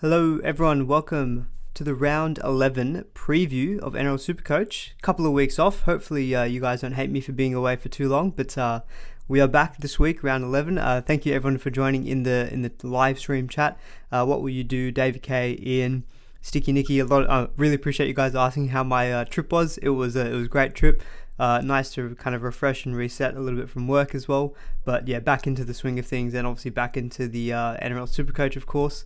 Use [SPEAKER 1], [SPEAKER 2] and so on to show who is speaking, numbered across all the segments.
[SPEAKER 1] Hello everyone, welcome to the round 11 preview of NRL SuperCoach. A couple of weeks off, hopefully you guys don't hate me for being away for too long, but we are back this week, round 11. Thank you everyone for joining in the live stream chat. What will you do? David K, Ian, Sticky Nicky, really appreciate you guys asking how my trip was. It was a great trip. Nice to kind of refresh and reset a little bit from work as well. But yeah, back into the swing of things and obviously back into the NRL SuperCoach, of course.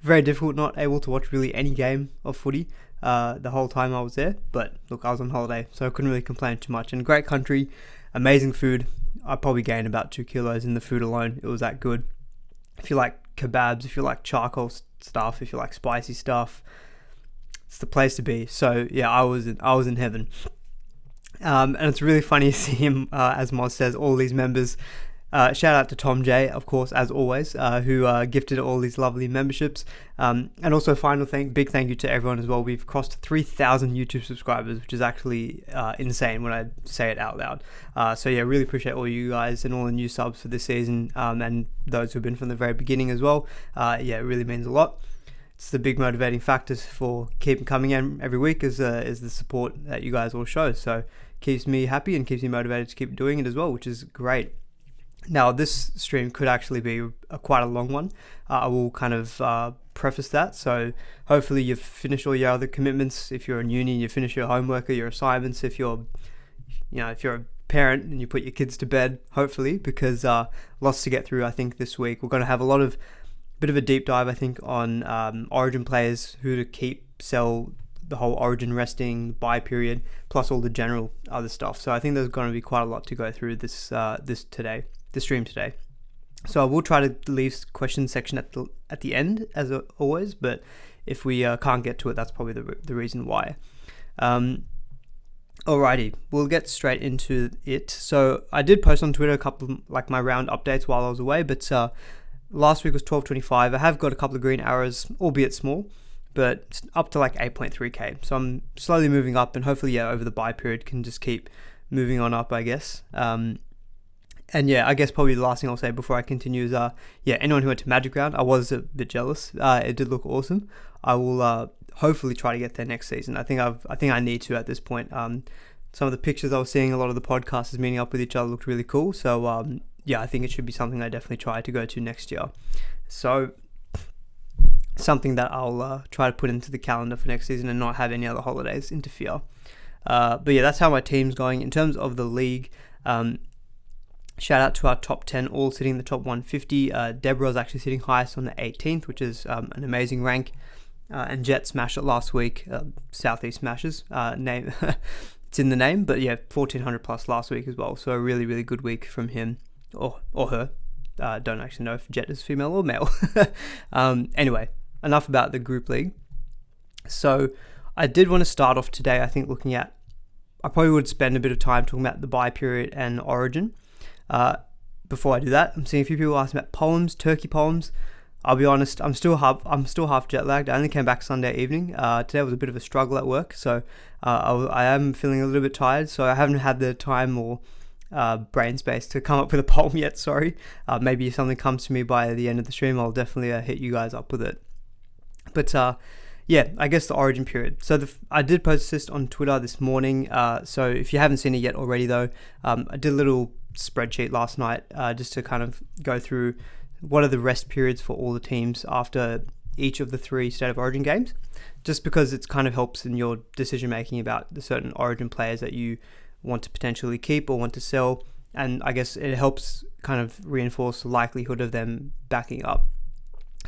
[SPEAKER 1] Very difficult, not able to watch really any game of footy the whole time I was there. But look, I was on holiday, so I couldn't really complain too much. And great country, amazing food. I probably gained about 2 kilos in the food alone. It was that good. If you like kebabs, if you like charcoal stuff, if you like spicy stuff, it's the place to be. So yeah, I was in heaven. And it's really funny to see him, as Moz says, all these members. Shout out to Tom J, of course, as always, who gifted all these lovely memberships. And also big thank you to everyone as well. We've crossed 3,000 YouTube subscribers, which is actually insane when I say it out loud. So yeah, really appreciate all you guys and all the new subs for this season, and those who've been from the very beginning as well. Yeah, it really means a lot. It's the big motivating factors for keeping coming in every week is the support that you guys all show. So keeps me happy and keeps me motivated to keep doing it as well, which is great. Now, this stream could actually be quite a long one. I will kind of preface that. So hopefully you've finished all your other commitments. If you're in uni, you finish your homework or your assignments. If you're a parent and you put your kids to bed, hopefully, because lots to get through, I think, this week. We're going to have a bit of a deep dive, I think, on Origin players, who to keep, sell, the whole Origin resting, buy period, plus all the general other stuff. So I think there's going to be quite a lot to go through this stream today. So I will try to leave question section at the end as always, but if we can't get to it, that's probably the reason why. Alrighty, we'll get straight into it. So I did post on Twitter a couple of my round updates while I was away, but last week was 12.25. I have got a couple of green arrows, albeit small, but up to 8.3k. So I'm slowly moving up, and hopefully over the buy period can just keep moving on up, I guess. And yeah, I guess probably the last thing I'll say before I continue is, anyone who went to Magic Round, I was a bit jealous. It did look awesome. I will hopefully try to get there next season. I think I need to at this point. Some of the pictures I was seeing, a lot of the podcasters meeting up with each other looked really cool. So I think it should be something I definitely try to go to next year. So something that I'll try to put into the calendar for next season and not have any other holidays interfere. But yeah, that's how my team's going. In terms of the league, shout out to our top 10, all sitting in the top 150. Deborah's actually sitting highest on the 18th, which is an amazing rank. And Jet smashed it last week. Southeast smashes. Name it's in the name, but yeah, 1,400 plus last week as well. So a really, really good week from him or her. Don't actually know if Jet is female or male. Anyway, enough about the group league. So I did want to start off today, I think, looking at, I probably would spend a bit of time talking about the buy period and Origin. Before I do that, I'm seeing a few people asking about poems, turkey poems. I'll be honest, I'm still half jet lagged. I only came back Sunday evening. Today was a bit of a struggle at work, so I am feeling a little bit tired. So I haven't had the time or brain space to come up with a poem yet. Sorry. Maybe if something comes to me by the end of the stream, I'll definitely hit you guys up with it. But I guess the Origin period. So I did post this on Twitter this morning. So if you haven't seen it yet already, though, I did a little spreadsheet last night just to kind of go through what are the rest periods for all the teams after each of the 3 State of Origin games, just because it kind of helps in your decision making about the certain Origin players that you want to potentially keep or want to sell, and I guess it helps kind of reinforce the likelihood of them backing up.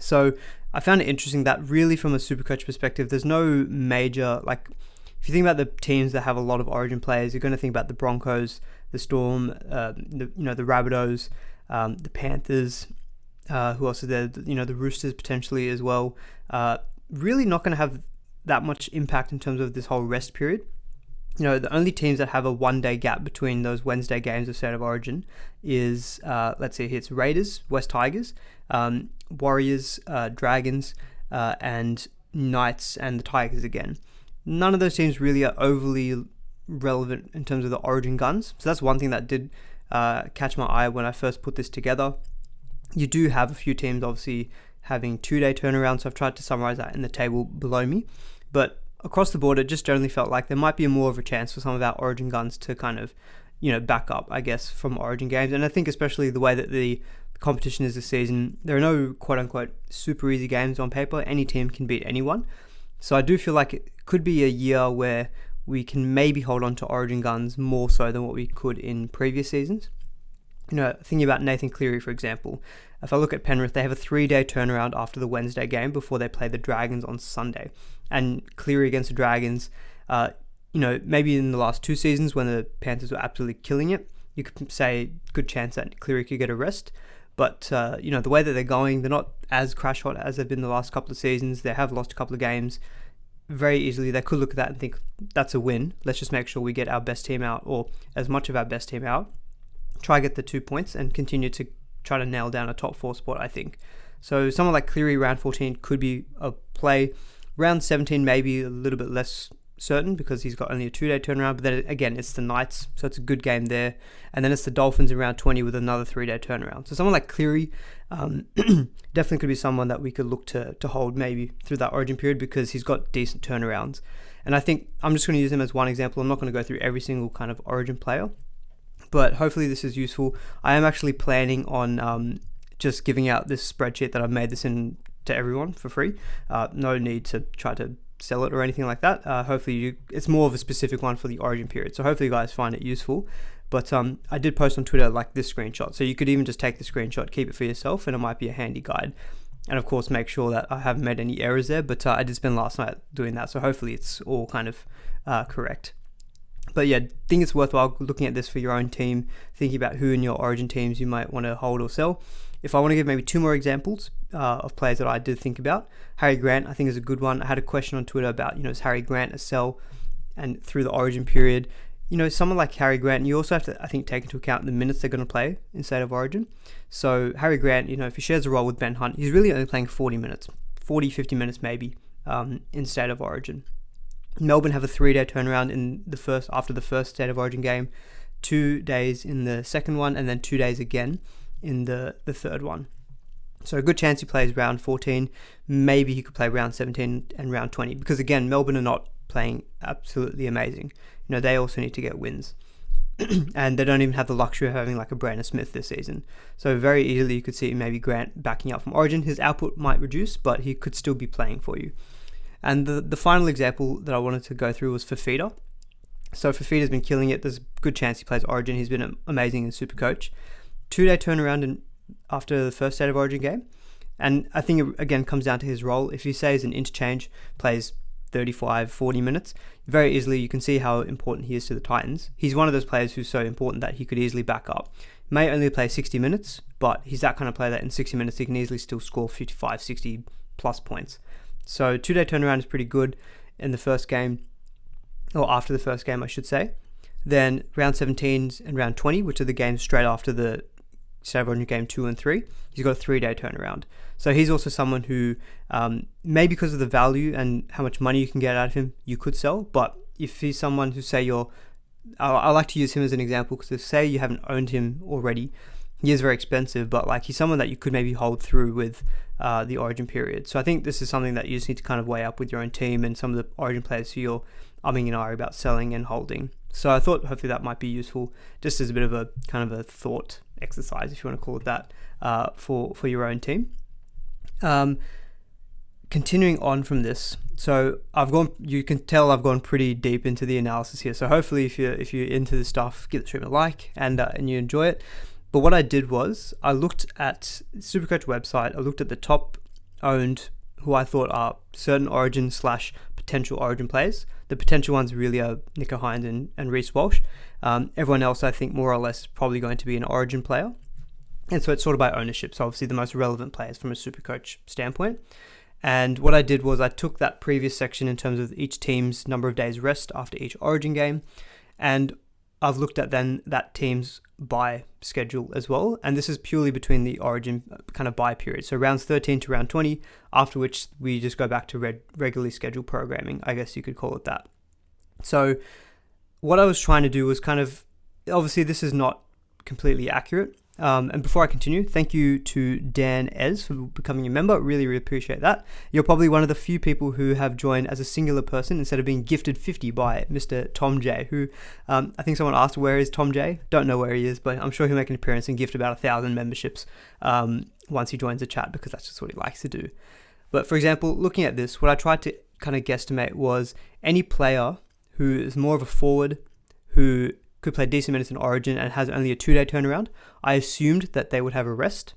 [SPEAKER 1] So I found it interesting that really from a Supercoach perspective, there's no major, if you think about the teams that have a lot of Origin players, you're going to think about the Broncos, the Storm, the Rabbitohs, the Panthers, who else is there? The Roosters potentially as well. Really not going to have that much impact in terms of this whole rest period. The only teams that have a 1-day gap between those Wednesday games of State of Origin is, it's Raiders, West Tigers, Warriors, Dragons, and Knights, and the Tigers again. None of those teams really are overly relevant in terms of the Origin guns. So that's one thing that did catch my eye when I first put this together. You do have a few teams obviously having 2-day turnaround. So I've tried to summarize that in the table below me. But across the board, it just generally felt like there might be more of a chance for some of our Origin guns to kind of, back up, I guess, from Origin games. And I think especially the way that the competition is this season, there are no quote-unquote super easy games on paper. Any team can beat anyone. So I do feel like it could be a year where we can maybe hold on to Origin guns more so than what we could in previous seasons. Thinking about Nathan Cleary, for example, if I look at Penrith, they have a 3-day turnaround after the Wednesday game before they play the Dragons on Sunday. And Cleary against the Dragons, maybe in the last 2 seasons when the Panthers were absolutely killing it, you could say good chance that Cleary could get a rest. But, the way that they're going, they're not as crash hot as they've been the last couple of seasons. They have lost a couple of games. Very easily, they could look at that and think, that's a win. Let's just make sure we get our best team out, or as much of our best team out. Try get the 2 points and continue to try to nail down a top 4 spot, I think. So someone like Cleary, round 14 could be a play. Round 17, maybe a little bit less certain because he's got only a 2-day turnaround, but then again, it's the Knights, so it's a good game there. And then it's the Dolphins in round 20 with another 3-day turnaround. So someone like Cleary definitely could be someone that we could look to hold maybe through that Origin period because he's got decent turnarounds. And I think I'm just going to use him as one example. I'm not going to go through every single kind of Origin player, but hopefully this is useful. I am actually planning on just giving out this spreadsheet that I've made this in to everyone for free. No need to try to sell it or anything like that. Hopefully it's more of a specific one for the Origin period. So hopefully you guys find it useful. But I did post on Twitter like this screenshot. So you could even just take the screenshot, keep it for yourself, and it might be a handy guide. And of course, make sure that I haven't made any errors there. But I did spend last night doing that. So hopefully it's all kind of correct. But yeah, I think it's worthwhile looking at this for your own team, thinking about who in your Origin teams you might want to hold or sell. If I want to give maybe 2 more examples of players that I did think about, Harry Grant I think is a good one. I had a question on Twitter about, is Harry Grant a sell and through the Origin period? Someone like Harry Grant, you also have to, I think, take into account the minutes they're going to play instead of Origin. So Harry Grant, if he shares a role with Ben Hunt, he's really only playing 40 minutes, 50 minutes maybe instead of Origin. Melbourne have a 3-day turnaround after the first State of Origin game, 2 days in the second one, and then 2 days again in the third one. So a good chance he plays round 14. Maybe he could play round 17 and round 20 because again, Melbourne are not playing absolutely amazing. They also need to get wins. And they don't even have the luxury of having like a Brandon Smith this season. So very easily you could see maybe Grant backing up from Origin. His output might reduce, but he could still be playing for you. And the final example that I wanted to go through was Fafita. So Fafita's been killing it. There's a good chance he plays Origin. He's been amazing in SuperCoach. 2-day turnaround after the first State of Origin game. And I think it again comes down to his role. If you say he's an interchange, plays 35, 40 minutes, very easily you can see how important he is to the Titans. He's one of those players who's so important that he could easily back up. May only play 60 minutes, but he's that kind of player that in 60 minutes he can easily still score 55, 60 plus points. So 2-day turnaround is pretty good in the first game, or after the first game I should say. Then round 17 and round 20, which are the games straight after the State of Origin game 2 and 3, he's got a 3-day turnaround. So he's also someone who, maybe because of the value and how much money you can get out of him, you could sell. But if he's someone who say I like to use him as an example because if say you haven't owned him already, he is very expensive, but like he's someone that you could maybe hold through with the Origin period. So I think this is something that you just need to kind of weigh up with your own team and some of the Origin players who you're umming and ahhing about selling and holding. So I thought hopefully that might be useful, just as a bit of a kind of a thought exercise, if you want to call it that, for your own team. Continuing on from this, so you can tell I've gone pretty deep into the analysis here. So hopefully if you're into this stuff, give the stream a like and you enjoy it. But what I did was I looked at the SuperCoach website. I looked at the top owned who I thought are certain Origin / potential Origin players. The potential ones really are Nico Hines and Reece Walsh. Everyone else I think more or less is probably going to be an Origin player. And so it's sort of by ownership. So obviously the most relevant players from a SuperCoach standpoint. And what I did was I took that previous section in terms of each team's number of days rest after each Origin game. And I've looked at then that team's bye schedule as well. And this is purely between the Origin kind of bye period. So rounds 13 to round 20, after which we just go back to regularly scheduled programming. I guess you could call it that. So what I was trying to do was kind of, obviously this is not completely accurate. And before I continue, thank you to Dan Ez for becoming a member. Really appreciate that. You're probably one of the few people who have joined as a singular person instead of being gifted 50 by Mr. Tom J, who I think someone asked, where is Tom J? Don't know where he is, but I'm sure he'll make an appearance and gift about 1,000 memberships once he joins the chat, because that's just what he likes to do. But for example, looking at this, what I tried to kind of guesstimate was any player who is more of a forward, who could play decent minutes in Origin and has only a 2-day turnaround. I assumed that they would have a rest.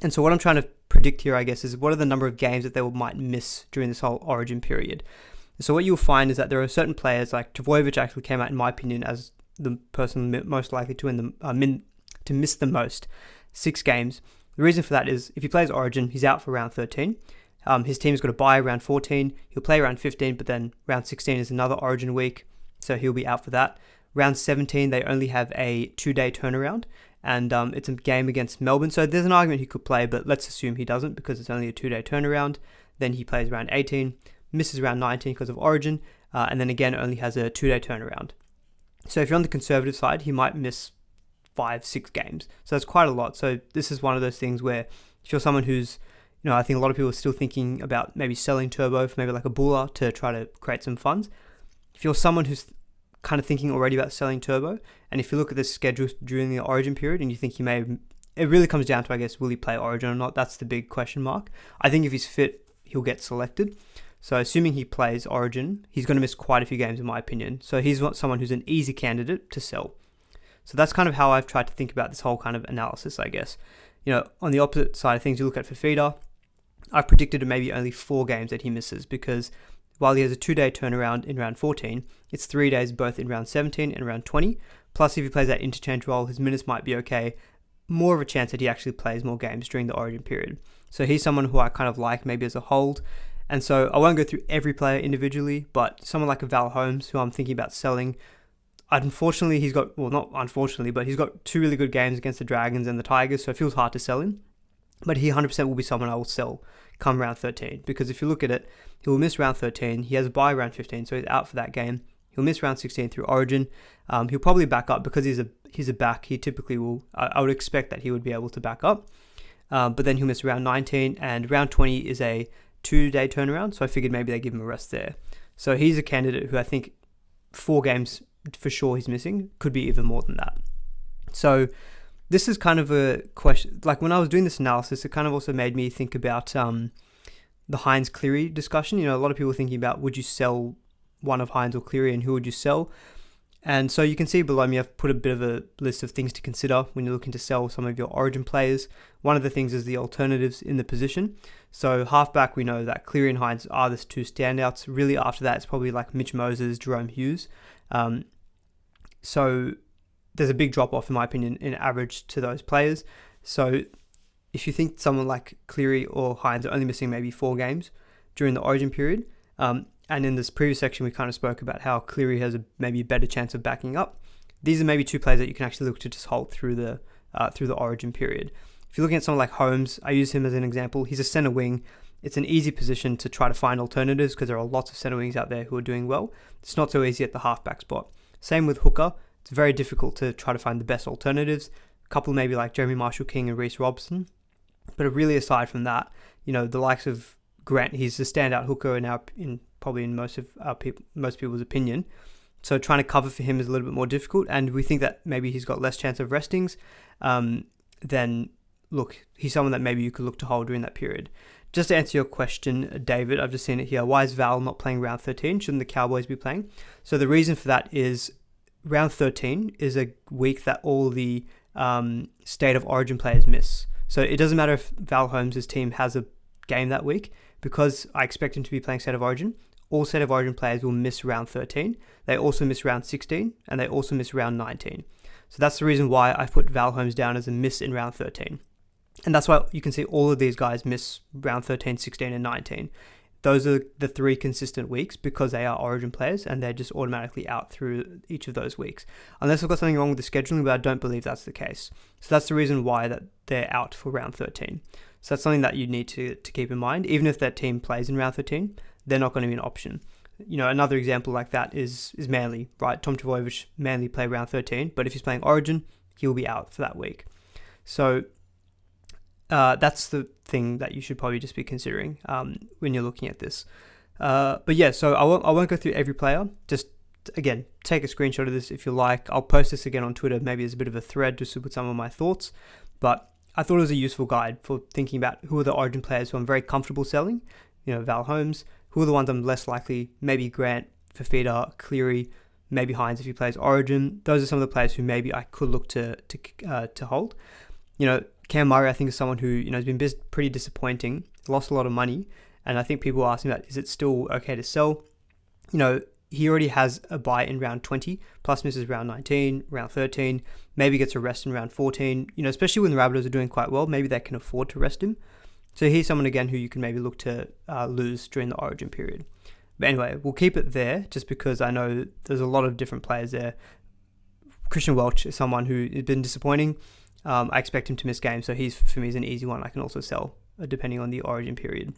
[SPEAKER 1] And so what I'm trying to predict here, I guess, is what are the number of games that they might miss during this whole Origin period. So what you'll find is that there are certain players, like Trbojevic actually came out, in my opinion, as the person most likely to to miss the most, 6 games. The reason for that is if he plays Origin, he's out for round 13. His team's got to bye round 14. He'll play round 15, but then round 16 is another Origin week, so he'll be out for that. Round 17, they only have a 2-day turnaround, and it's a game against Melbourne. So there's an argument he could play, but let's assume he doesn't because it's only a 2-day turnaround. Then he plays round 18, misses round 19 because of Origin, and then again only has a 2-day turnaround. So if you're on the conservative side, he might miss 5-6 games. So that's quite a lot. So this is one of those things where if you're someone who's, I think a lot of people are still thinking about maybe selling Turbo for maybe like a Buller to try to create some funds. If you're someone who's kind of thinking already about selling Turbo, and if you look at the schedule during the Origin period and you think it really comes down to, I guess, will he play Origin or not? That's the big question mark. I think if he's fit, he'll get selected. So assuming he plays Origin, he's going to miss quite a few games in my opinion. So he's not someone who's an easy candidate to sell. So that's kind of how I've tried to think about this whole kind of analysis, I guess. On the opposite side of things, you look at Fafita. I've predicted maybe only 4 games that he misses, because while he has a 2-day turnaround in round 14, it's 3 days both in round 17 and round 20. Plus, if he plays that interchange role, his minutes might be okay. More of a chance that he actually plays more games during the Origin period. So he's someone who I kind of like maybe as a hold. And so I won't go through every player individually, but someone like a Val Holmes, who I'm thinking about selling, unfortunately, he's got 2 really good games against the Dragons and the Tigers, so it feels hard to sell him. But he 100% will be someone I will sell come round 13, because if you look at it, he will miss round 13. He has a bye round 15, so he's out for that game. He'll miss round 16 through Origin. He'll probably back up because he's a back. He typically will. I would expect that he would be able to back up. But then he'll miss round 19, and round 20 is a 2-day turnaround. So I figured maybe they give him a rest there. So he's a candidate who I think 4 games for sure he's missing. Could be even more than that. So this is kind of a question, like when I was doing this analysis, it kind of also made me think about the Hines Cleary discussion. A lot of people thinking about, would you sell one of Hines or Cleary, and who would you sell? And so you can see below me, I've put a bit of a list of things to consider when you're looking to sell some of your Origin players. One of the things is the alternatives in the position. So halfback, we know that Cleary and Hines are the 2 standouts. Really after that, it's probably like Mitch Moses, Jerome Hughes. So there's a big drop off, in my opinion, in average to those players. So if you think someone like Cleary or Hines are only missing maybe 4 games during the Origin period, and in this previous section we kind of spoke about how Cleary has maybe a better chance of backing up. These are maybe 2 players that you can actually look to just hold through the Origin period. If you're looking at someone like Holmes, I use him as an example. He's a centre wing. It's an easy position to try to find alternatives because there are lots of centre wings out there who are doing well. It's not so easy at the halfback spot. Same with hooker. It's very difficult to try to find the best alternatives. A couple maybe like Jeremy Marshall-King and Reece Robson. But really aside from that, the likes of Grant, he's a standout hooker probably in most people's opinion. So trying to cover for him is a little bit more difficult, and we think that maybe he's got less chance of restings. Then look, he's someone that maybe you could look to hold during that period. Just to answer your question, David, I've just seen it here. Why is Val not playing round 13? Shouldn't the Cowboys be playing? So the reason for that is round 13 is a week that all the State of Origin players miss. So it doesn't matter if Val Holmes' team has a game that week, because I expect him to be playing State of Origin. All State of Origin players will miss round 13. They also miss round 16, and they also miss round 19. So that's the reason why I put Val Holmes down as a miss in round 13. And that's why you can see all of these guys miss round 13, 16, and 19. Those are the 3 consistent weeks because they are Origin players, and they're just automatically out through each of those weeks. Unless I've got something wrong with the scheduling, but I don't believe that's the case. So that's the reason why that they're out for round 13. So that's something that you need to keep in mind. Even if that team plays in round 13, they're not going to be an option. Another example like that is Manly, right? Tom Trbojevic, Manly play round 13, but if he's playing Origin, he'll be out for that week. So that's the thing that you should probably just be considering when you're looking at this. But yeah, so I won't go through every player. Just, again, take a screenshot of this if you like. I'll post this again on Twitter, maybe as a bit of a thread just to put some of my thoughts. But I thought it was a useful guide for thinking about who are the Origin players who I'm very comfortable selling. Val Holmes. Who are the ones I'm less likely? Maybe Grant, Fafita, Cleary, maybe Hines if he plays Origin. Those are some of the players who maybe I could look to hold. Cam Murray, I think, is someone who has been pretty disappointing. Lost a lot of money, and I think people are asking about, is it still okay to sell? He already has a buy in round 20, plus misses round 19, round 13, maybe gets a rest in round 14. Especially when the Rabbitohs are doing quite well, maybe they can afford to rest him. So he's someone, again, who you can maybe look to lose during the Origin period. But anyway, we'll keep it there just because I know there's a lot of different players there. Christian Welch is someone who has been disappointing. I expect him to miss games, so for me, is an easy one I can also sell depending on the Origin period.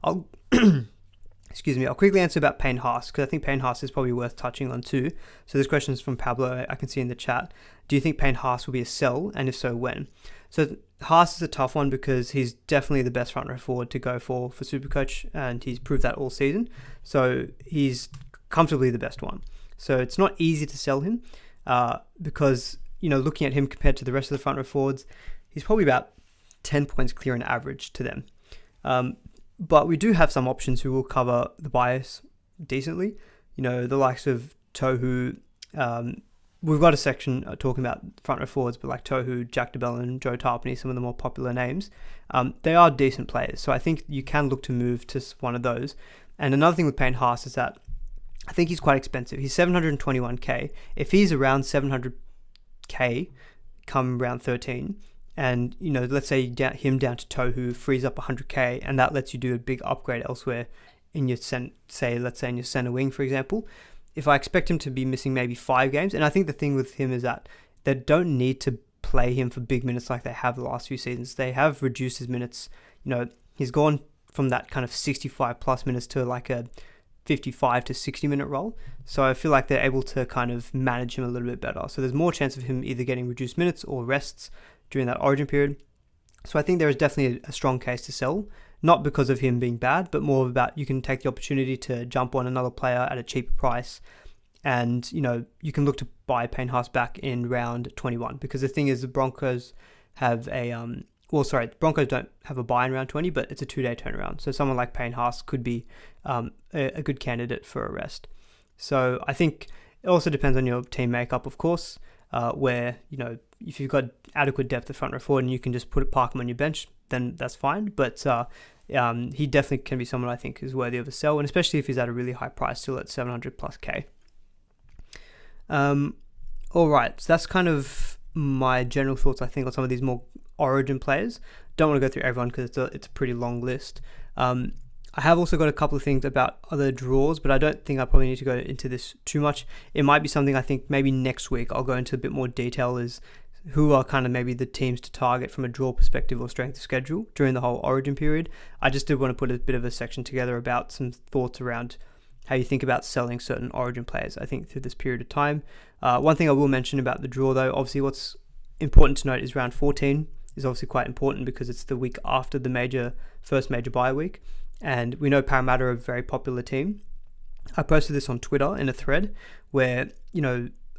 [SPEAKER 1] I'll quickly answer about Payne Haas, because I think Payne Haas is probably worth touching on too. So this question is from Pablo, I can see in the chat. Do you think Payne Haas will be a sell, and if so, when? So Haas is a tough one because he's definitely the best front row forward to go for SuperCoach, and he's proved that all season. So he's comfortably the best one. So it's not easy to sell him because, looking at him compared to the rest of the front row forwards, he's probably about 10 points clear in average to them. But we do have some options who will cover the bias decently. The likes of Tohu. We've got a section talking about front row forwards, but like Tohu, Jack DeBellin, Joe Tarpany, some of the more popular names. They are decent players. So I think you can look to move to one of those. And another thing with Payne Haas is that I think he's quite expensive. He's 721k. If he's around 700k come round 13, and let's say you get him down to Tohu, frees up 100k, and that lets you do a big upgrade elsewhere in your in your center wing, for example. If I expect him to be missing maybe 5 games, and I think the thing with him is that they don't need to play him for big minutes like they have the last few seasons. They have reduced his minutes. He's gone from that kind of 65 plus minutes to like a 55 to 60 minute role. So I feel like they're able to kind of manage him a little bit better. So there's more chance of him either getting reduced minutes or rests during that Origin period. So I think there is definitely a strong case to sell, not because of him being bad, but more about you can take the opportunity to jump on another player at a cheaper price. And, you can look to buy Payne Haas back in round 21, because the thing is the Broncos have the Broncos don't have a buy in round 20, but it's a 2-day turnaround. So someone like Payne Haas could be a good candidate for a rest. So I think it also depends on your team makeup, of course, where, if you've got adequate depth at front row forward and you can just park him on your bench, then that's fine. But he definitely can be someone I think is worthy of a sell, and especially if he's at a really high price, still at 700 plus K. All right, so that's kind of my general thoughts, I think, on some of these more Origin players. Don't want to go through everyone because it's a pretty long list. I have also got a couple of things about other draws, but I don't think I probably need to go into this too much. It might be something I think maybe next week I'll go into a bit more detail, is who are kind of maybe the teams to target from a draw perspective or strength of schedule during the whole Origin period. I just did want to put a bit of a section together about some thoughts around how you think about selling certain Origin players, I think, through this period of time. One thing I will mention about the draw, though, obviously what's important to note is round 14 is obviously quite important because it's the week after the first major bye week. And we know Parramatta are a very popular team. I posted this on Twitter in a thread where,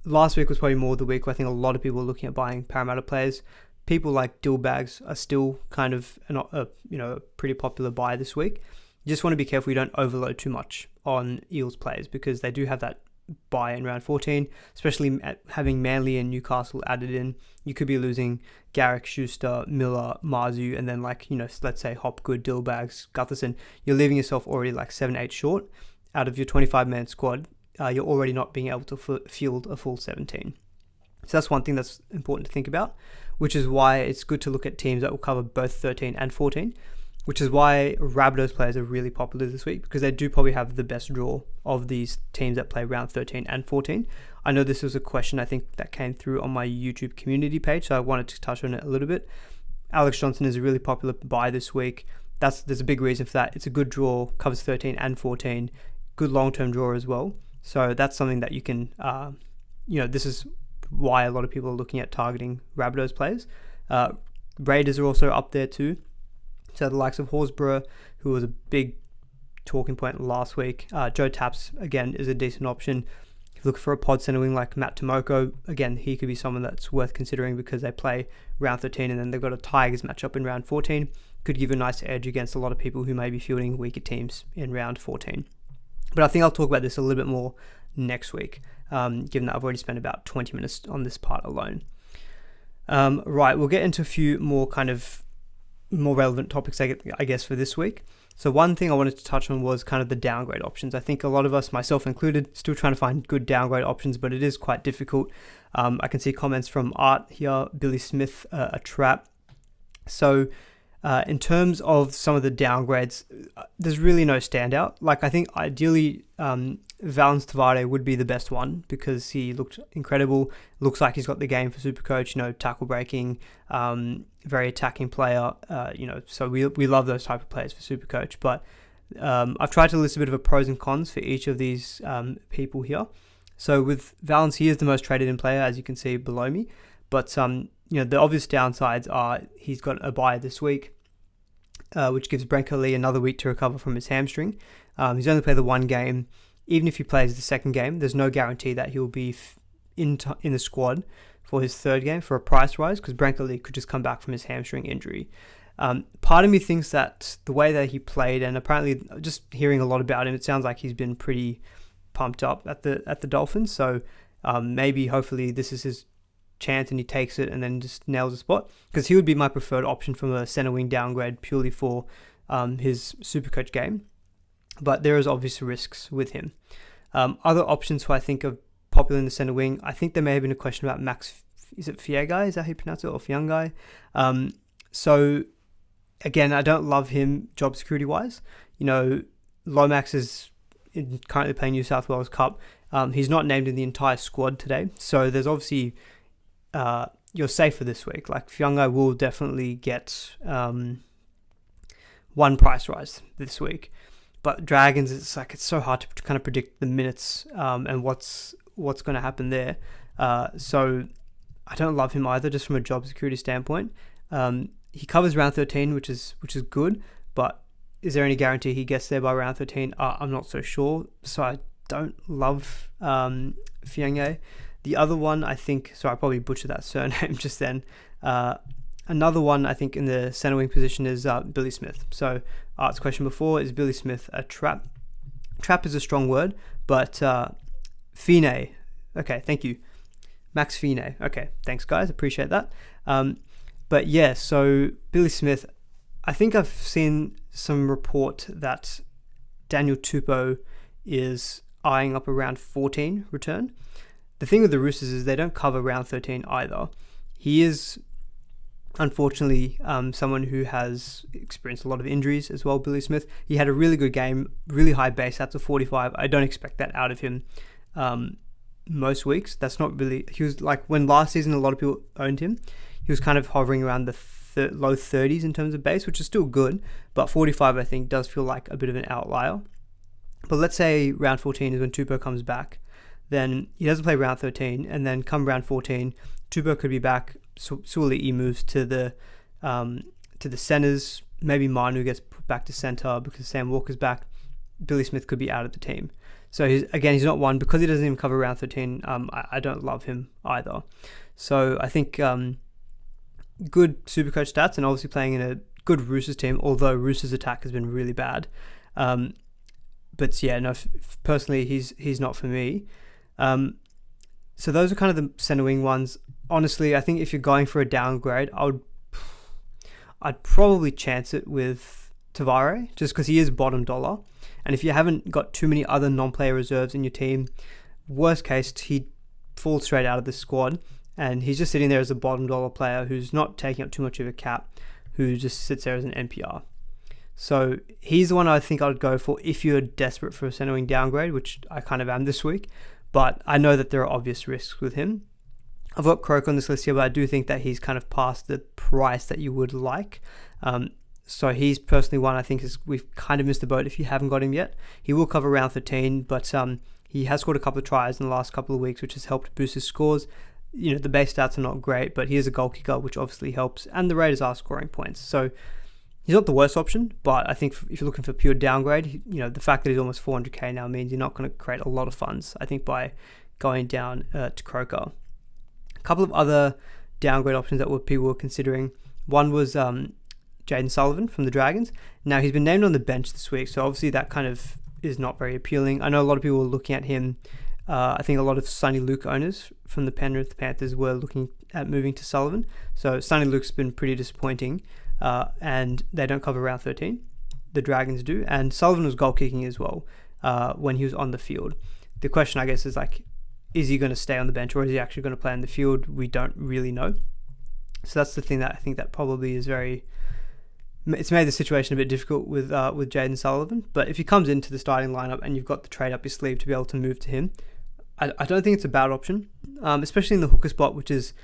[SPEAKER 1] last week was probably more the week where I think a lot of people were looking at buying Parramatta players. People like Dillbags are still kind of a pretty popular buy this week. You just want to be careful you don't overload too much on Eels players because they do have that buy in round 14, especially having Manly and Newcastle added in. You could be losing Garrick, Schuster, Miller, Marzu, and then let's say Hopgood, Dillbags, Gutherson. You're leaving yourself already 7-8 short out of your 25-man squad. You're already not being able to field a full 17. So that's one thing that's important to think about, which is why it's good to look at teams that will cover both 13 and 14, which is why Rabbitohs players are really popular this week because they do probably have the best draw of these teams that play round 13 and 14. I know this was a question I think that came through on my YouTube community page, so I wanted to touch on it a little bit. Alex Johnston is a really popular buy this week. There's a big reason for that. It's a good draw, covers 13 and 14, good long-term draw as well. So that's something that you can, this is why a lot of people are looking at targeting Rabbitohs players. Raiders are also up there too. So the likes of Horsburgh, who was a big talking point last week. Joe Taps, again, is a decent option. If you look for a pod center wing like Matt Tomoko, again, he could be someone that's worth considering because they play round 13 and then they've got a Tigers matchup in round 14. Could give a nice edge against a lot of people who may be fielding weaker teams in round 14. But I think I'll talk about this a little bit more next week, given that I've already spent about 20 minutes on this part alone. Right, we'll get into a few more kind of more relevant topics, I guess, for this week. So one thing I wanted to touch on was kind of the downgrade options. I think a lot of us, myself included, still trying to find good downgrade options, but it is quite difficult. I can see comments from Art here, Billy Smith, a trap. So in terms of some of the downgrades, there's really no standout. Like, I think ideally Valens Tavare would be the best one because he looked incredible. Looks like he's got the game for SuperCoach, tackle breaking, very attacking player, so we love those type of players for SuperCoach. But I've tried to list a bit of a pros and cons for each of these people here. So with Valens, he is the most traded in player, as you can see below me. But the obvious downsides are he's got a bye this week, which gives Brenko Lee another week to recover from his hamstring. He's only played the one game. Even if he plays the second game, there's no guarantee that he'll be in the squad for his third game for a price rise because Brenko Lee could just come back from his hamstring injury. Part of me thinks that the way that he played, and apparently just hearing a lot about him, it sounds like he's been pretty pumped up at the Dolphins. So maybe, hopefully, this is his chance and he takes it and then just nails the spot, because he would be my preferred option from a center wing downgrade purely for his SuperCoach game. But there is obvious risks with him. Other options who I think are popular in the center wing, I think there may have been a question about Max, is it Fiegai? Is that how you pronounce it? Or Fiangai? So again, I don't love him job security wise. Lomax is currently playing New South Wales Cup. He's not named in the entire squad today. So there's obviously, you're safe for this week. Like, Fiangai will definitely get one price rise this week. But Dragons, it's so hard to kind of predict the minutes and what's going to happen there. So I don't love him either, just from a job security standpoint. He covers round 13, which is good. But is there any guarantee he gets there by round 13? I'm not so sure. So I don't love Fiangai. The other one, I think, so I probably butchered that surname just then. Another one, I think, in the center wing position is Billy Smith. So Art's question before, is Billy Smith a trap? Trap is a strong word, but Fine. Okay, thank you. Max Fine. Okay, thanks, guys. Appreciate that. But yeah, so Billy Smith, I think I've seen some report that Daniel Tupou is eyeing up around 14 return. The thing with the Roosters is they don't cover round 13 either. He is, unfortunately, someone who has experienced a lot of injuries as well, Billy Smith. He had a really good game, really high base, that's a 45. I don't expect that out of him most weeks. That's not really, he was like, when last season a lot of people owned him, he was kind of hovering around the low 30s in terms of base, which is still good, but 45 I think does feel like a bit of an outlier. But let's say round 14 is when Tupou comes back, then he doesn't play round 13, and then come round 14, Tupou could be back. Suoli'i moves to the centers. Maybe Manu gets put back to center because Sam Walker's back. Billy Smith could be out of the team. So he's not one, because he doesn't even cover round 13. I don't love him either. So I think good SuperCoach stats, and obviously playing in a good Roosters team, although Roosters attack has been really bad. But yeah, no, personally he's not for me. So those are kind of the center wing ones. Honestly, I think if you're going for a downgrade, I'd probably chance it with Tavare, just because he is bottom dollar. And if you haven't got too many other non-player reserves in your team, worst case, he falls straight out of the squad, and he's just sitting there as a bottom dollar player who's not taking up too much of a cap, who just sits there as an NPR. So he's the one I think I'd go for if you're desperate for a center wing downgrade, which I kind of am this week. But I know that there are obvious risks with him. I've got Croak on this list here, but I do think that he's kind of past the price that you would like. So he's personally one I think we've kind of missed the boat if you haven't got him yet. He will cover round 13, but he has scored a couple of tries in the last couple of weeks, which has helped boost his scores. the base stats are not great, but he is a goal kicker, which obviously helps, and the Raiders are scoring points. So he's not the worst option, but I think if you're looking for pure downgrade, the fact that he's almost 400k now means you're not going to create a lot of funds, I think, by going down to Croker. A couple of other downgrade options that people were considering. One was Jaden Sullivan from the Dragons. Now, he's been named on the bench this week, so obviously that kind of is not very appealing. I know a lot of people were looking at him. I think a lot of Sonny Luke owners from the Penrith Panthers were looking at moving to Sullivan. So Sonny Luke's been pretty disappointing, and they don't cover round 13. The Dragons do, and Sullivan was goal kicking as well when he was on the field. The question, I guess, is is he going to stay on the bench, or is he actually going to play on the field? We don't really know. So that's the thing that I think that probably is it's made the situation a bit difficult with Jaden Sullivan. But if he comes into the starting lineup and you've got the trade up your sleeve to be able to move to him, I don't think it's a bad option, especially in the hooker spot, which is,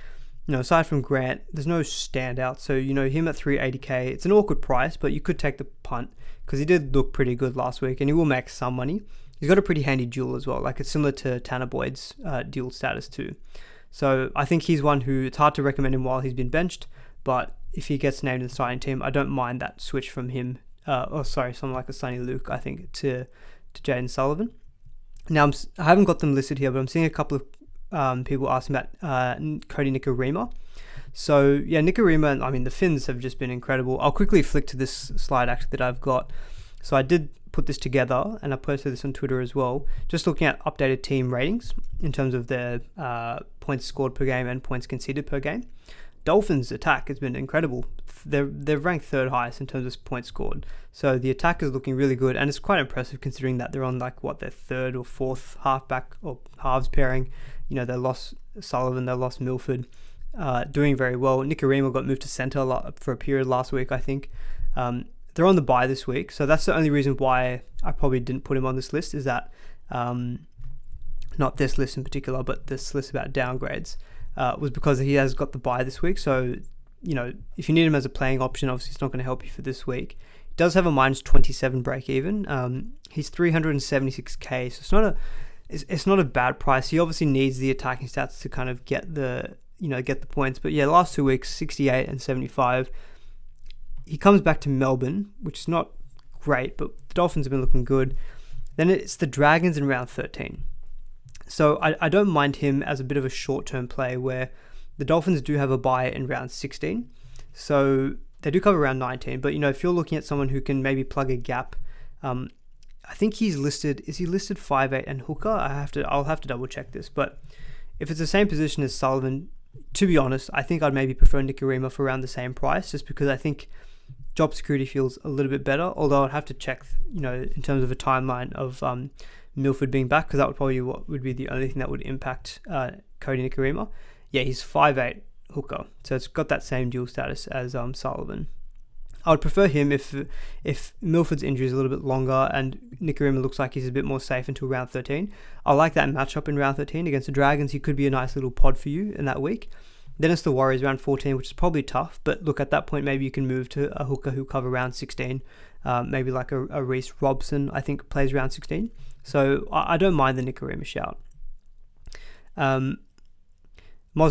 [SPEAKER 1] aside from Grant, there's no standout. So, him at 380k, it's an awkward price, but you could take the punt because he did look pretty good last week and he will make some money. He's got a pretty handy duel as well. It's similar to Tanner Boyd's duel status too. So I think he's one who it's hard to recommend him while he's been benched, but if he gets named in the starting team, I don't mind that switch from him. Someone like a Sonny Luke, I think, to Jaden Sullivan. Now, I haven't got them listed here, but I'm seeing a couple of people asking about Cody Nikorima. So, yeah, Nikorima, the Finns have just been incredible. I'll quickly flick to this slide, actually, that I've got. So I did put this together, and I posted this on Twitter as well, just looking at updated team ratings in terms of their points scored per game and points conceded per game. Dolphins' attack has been incredible. They're ranked third highest in terms of points scored. So the attack is looking really good, and it's quite impressive considering that they're on their third or fourth halfback or halves pairing. They lost Sullivan, they lost Milford, doing very well. Nikorima got moved to centre for a period last week, I think. They're on the bye this week, so that's the only reason why I probably didn't put him on this list, is that, not this list in particular, but this list about downgrades, was because he has got the bye this week. So, if you need him as a playing option, obviously it's not going to help you for this week. He does have a minus 27 break even. He's 376k, so it's not a bad price. He obviously needs the attacking stats to kind of get the points. But yeah, last 2 weeks, 68 and 75. He comes back to Melbourne, which is not great, but the Dolphins have been looking good. Then it's the Dragons in round 13. So I don't mind him as a bit of a short-term play, where the Dolphins do have a bye in round 16. So they do cover round 19. But, if you're looking at someone who can maybe plug a gap, I think is he listed 5'8" and hooker? I'll have to double check this. But if it's the same position as Sullivan, to be honest, I think I'd maybe prefer Nikorima for around the same price, just because I think job security feels a little bit better, although I'd have to check, in terms of a timeline of Milford being back, because that would probably what would be the only thing that would impact Cody Nikorima. Yeah, he's 5'8" hooker, so it's got that same dual status as Sullivan. I would prefer him if Milford's injury is a little bit longer and Nikorima looks like he's a bit more safe until round 13. I like that matchup in round 13 against the Dragons. He could be a nice little pod for you in that week. Then it's the Warriors round 14, which is probably tough, but look, at that point maybe you can move to a hooker who cover round 16, maybe like a Reece Robson, I think, plays round 16. So I don't mind the Nikorima shout. Moz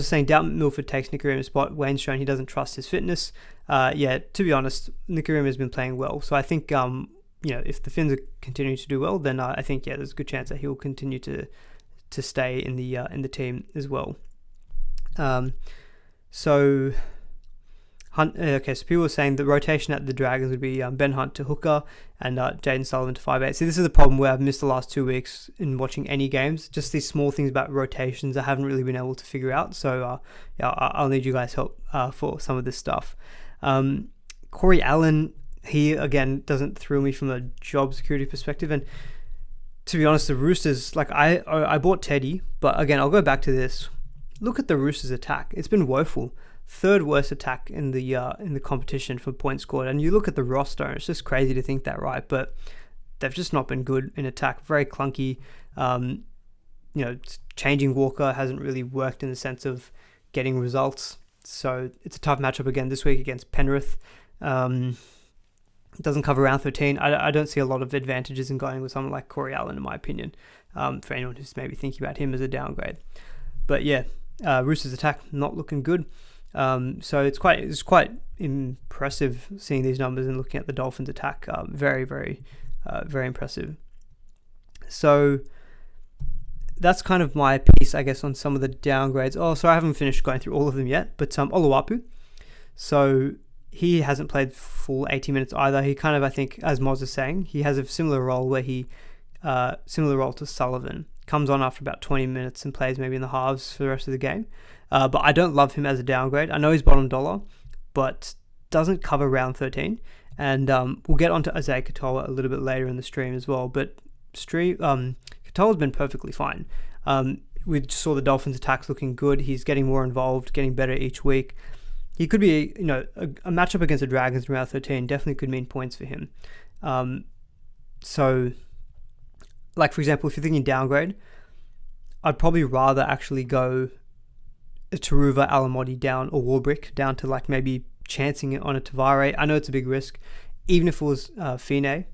[SPEAKER 1] is saying doubt Milford takes Nikorima's spot. Wayne's shown he doesn't trust his fitness. To be honest, Nikorima has been playing well, so I think if the Finns are continuing to do well, then I think there's a good chance that he'll continue to stay in the team as well. So people are saying the rotation at the Dragons would be Ben Hunt to hooker and Jaden Sullivan to 5'8". See, this is the problem where I've missed the last 2 weeks in watching any games. Just these small things about rotations I haven't really been able to figure out. So I'll need you guys' help for some of this stuff. Corey Allen, he again doesn't thrill me from a job security perspective, and to be honest, the Roosters, I bought Teddy, but again I'll go back to this. Look at the Roosters' attack; it's been woeful. Third worst attack in the competition for points scored, and you look at the roster, it's just crazy to think that, right? But they've just not been good in attack. Very clunky. Changing Walker hasn't really worked in the sense of getting results. So it's a tough matchup again this week against Penrith. It doesn't cover round 13. I don't see a lot of advantages in going with someone like Corey Allen, in my opinion, for anyone who's maybe thinking about him as a downgrade. But yeah, Roosters attack not looking good. So it's quite impressive seeing these numbers and looking at the Dolphins attack. Very, very, very impressive. So that's kind of my piece, I guess, on some of the downgrades. Oh, sorry, I haven't finished going through all of them yet, but Oluwapu. So he hasn't played full 80 minutes either. He kind of, I think, as Moz is saying, he has a similar role where similar role to Sullivan. Comes on after about 20 minutes and plays maybe in the halves for the rest of the game. But I don't love him as a downgrade. I know he's bottom dollar, but doesn't cover round 13. And we'll get onto Isaiah Katoa a little bit later in the stream as well. But Katoa's been perfectly fine. We saw the Dolphins attacks looking good. He's getting more involved, getting better each week. He could be, a matchup against the Dragons in round 13 definitely could mean points for him. So, like, for example, if you're thinking downgrade, I'd probably rather actually go a Taruva, Alamotti down, or Warbrick down to, like, maybe chancing it on a Tavare. I know it's a big risk. Even if it was Fine,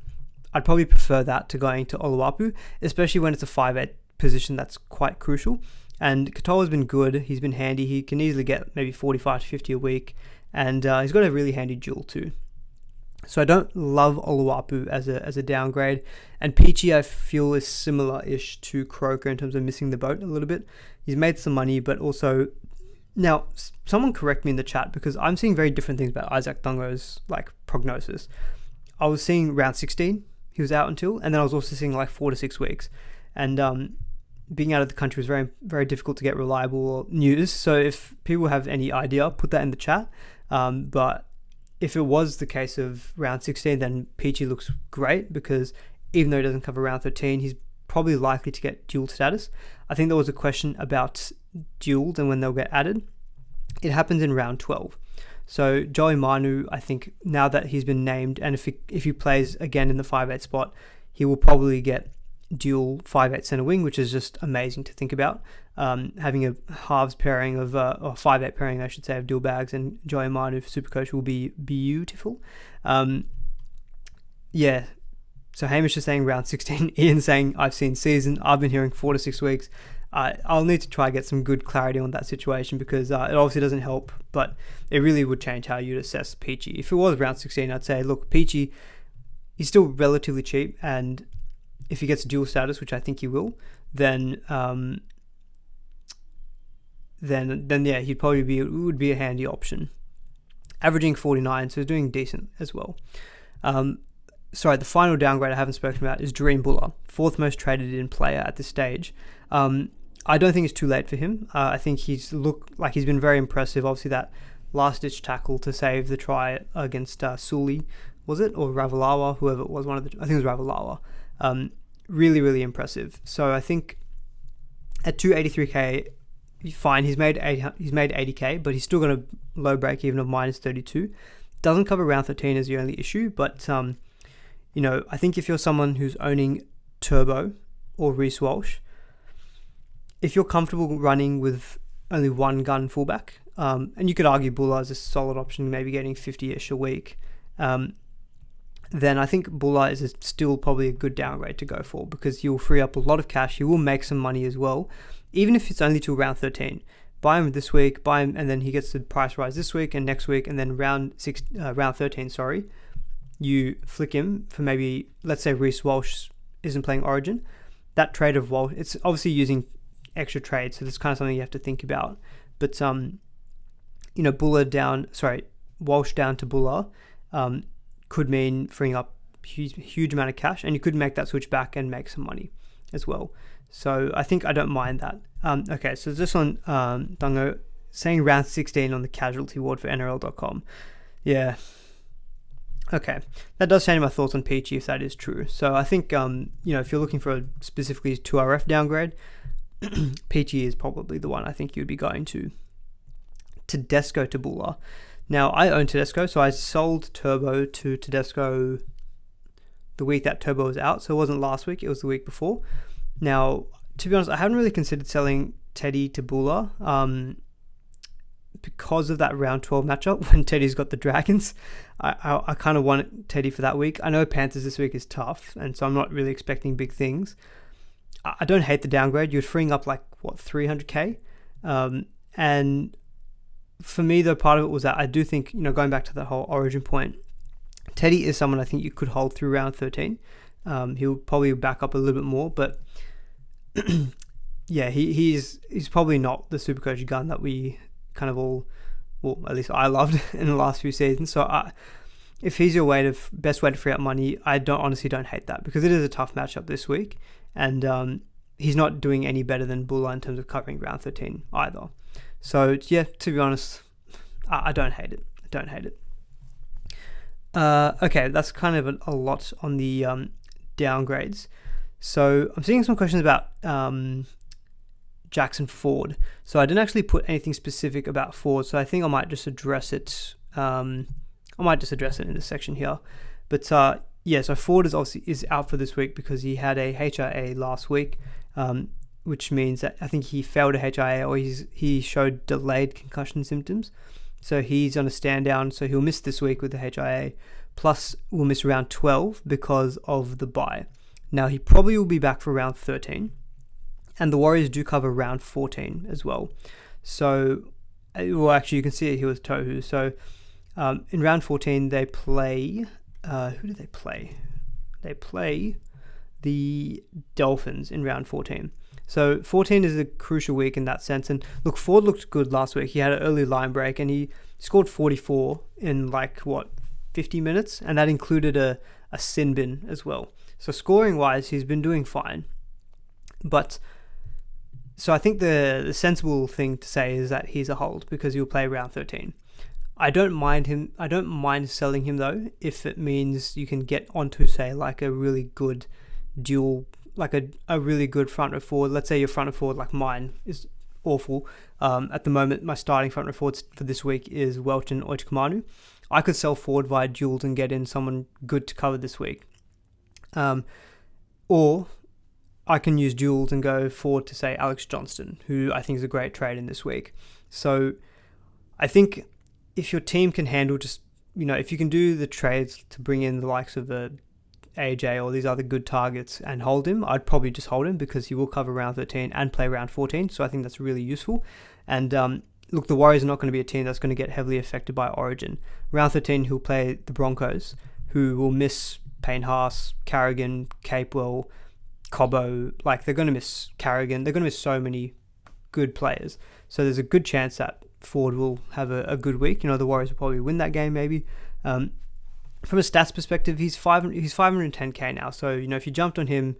[SPEAKER 1] I'd probably prefer that to going to Oluwapu, especially when it's a 5'8 position that's quite crucial. And Katoa's been good. He's been handy. He can easily get maybe 45 to 50 a week. And he's got a really handy duel too. So I don't love Oluwapu as a downgrade. And Peachy, I feel, is similar-ish to Croker in terms of missing the boat a little bit. He's made some money, but also... Now, someone correct me in the chat, because I'm seeing very different things about Isaac Dongo's, like, prognosis. I was seeing round 16, he was out until, and then I was also seeing, like, 4 to 6 weeks. And being out of the country was very, very difficult to get reliable news. So if people have any idea, put that in the chat. But if it was the case of round 16, then Peachy looks great, because even though he doesn't cover round 13, he's probably likely to get dual status. I think there was a question about duels and when they'll get added. It happens in round 12. So Joey Manu, I think, now that he's been named, and if he plays again in the 5'8 spot, he will probably get dual 5'8 centre wing, which is just amazing to think about. Having a halves pairing of, or 5'8 pairing, I should say, of dual bags and Joey Manu for Supercoach will be beautiful. Yeah. So Hamish is saying round 16. Ian saying I've seen season. I've been hearing 4 to 6 weeks. I'll need to try and get some good clarity on that situation, because it obviously doesn't help, but it really would change how you'd assess Peachy. If it was round 16, I'd say, look, Peachy, he's still relatively cheap, and if he gets dual status, which I think he will, then yeah, he'd probably would be a handy option. Averaging 49, so he's doing decent as well. Sorry, the final downgrade I haven't spoken about is Dream Buller, 4th most traded in player at this stage. I don't think it's too late for him. I think he's looked like he's been very impressive. Obviously, that last-ditch tackle to save the try against Sully, was it? Or Ravalawa, whoever it was, I think it was Ravalawa. Really, really impressive. So I think at 283k, fine. He's made 80k, but he's still got a low break even of minus 32. Doesn't cover round 13 as the only issue, but I think if you're someone who's owning Turbo or Reece Walsh, if you're comfortable running with only one gun fullback, and you could argue Buller is a solid option, maybe getting 50-ish a week, then I think Buller is still probably a good downgrade to go for, because you'll free up a lot of cash. You will make some money as well, even if it's only till round 13. Buy him this week, and then he gets the price rise this week and next week, and then round 13, you flick him for maybe, let's say Reece Walsh isn't playing Origin. That trade of Walsh, it's obviously using extra trade, so that's kind of something you have to think about. But Walsh down to Buller could mean freeing up huge amount of cash, and you could make that switch back and make some money as well. So I think I don't mind that. Okay, so this one, Dungo saying round 16 on the casualty ward for NRL.com. Yeah. Okay, that does change my thoughts on Peachy if that is true. So I think, if you're looking for a specifically 2RF downgrade, Peachy is probably the one I think you'd be going to. Tedesco to Buller. Now, I own Tedesco, so I sold Turbo to Tedesco the week that Turbo was out. So it wasn't last week, it was the week before. Now, to be honest, I haven't really considered selling Teddy to Buller because of that round 12 matchup when Teddy's got the Dragons. I kind of want Teddy for that week. I know Panthers this week is tough, and so I'm not really expecting big things. I don't hate the downgrade. You're freeing up 300k, And for me, though, part of it was that I do think, going back to that whole origin point, Teddy is someone I think you could hold through round 13. He'll probably back up a little bit more, but yeah, he's probably not the Supercoach gun that we kind of all, well, at least I loved in the last few seasons. So if he's your best way to free up money, I honestly don't hate that, because it is a tough matchup this week, and he's not doing any better than Bulla in terms of covering round 13 either. So yeah, to be honest, I don't hate it. Okay, that's kind of a lot on the downgrades. So I'm seeing some questions about Jackson Ford. So I didn't actually put anything specific about Ford, so I think I might just address it. In this section here. But so Ford is out for this week because he had a HIA last week, which means that I think he failed a HIA, or he showed delayed concussion symptoms. So he's on a stand down, so he'll miss this week with the HIA, plus will miss round 12 because of the bye. Now he probably will be back for round 13, and the Warriors do cover round 14 as well. So, well, actually you can see it here with Tohu. So in round 14 they play, who do they play? They play the Dolphins in round 14. So 14 is a crucial week in that sense. And look, Ford looked good last week. He had an early line break and he scored 44 in 50 minutes. And that included a sin bin as well. So scoring wise, he's been doing fine. But so I think the sensible thing to say is that he's a hold because he'll play round 13. I don't mind selling him though, if it means you can get onto, say, like a really good dual, like a really good front row forward. Let's say your front row forward, like mine, is awful. At the moment, my starting front row forwards for this week is Welch and Oichkamanu. I could sell Ford via duals and get in someone good to cover this week. Or I can use duals and go forward to, say, Alex Johnston, who I think is a great trade in this week. So I think if your team can handle just, if you can do the trades to bring in the likes of the AJ or these other good targets and hold him, I'd probably just hold him because he will cover round 13 and play round 14. So I think that's really useful. And look, the Warriors are not going to be a team that's going to get heavily affected by Origin. Round 13, he'll play the Broncos, who will miss Payne Haas, Carrigan, Capewell, Cobbo. They're going to miss Carrigan. They're going to miss so many good players. So there's a good chance that Ford will have a good week. The Warriors will probably win that game maybe. From a stats perspective, he's 510k now. So, if you jumped on him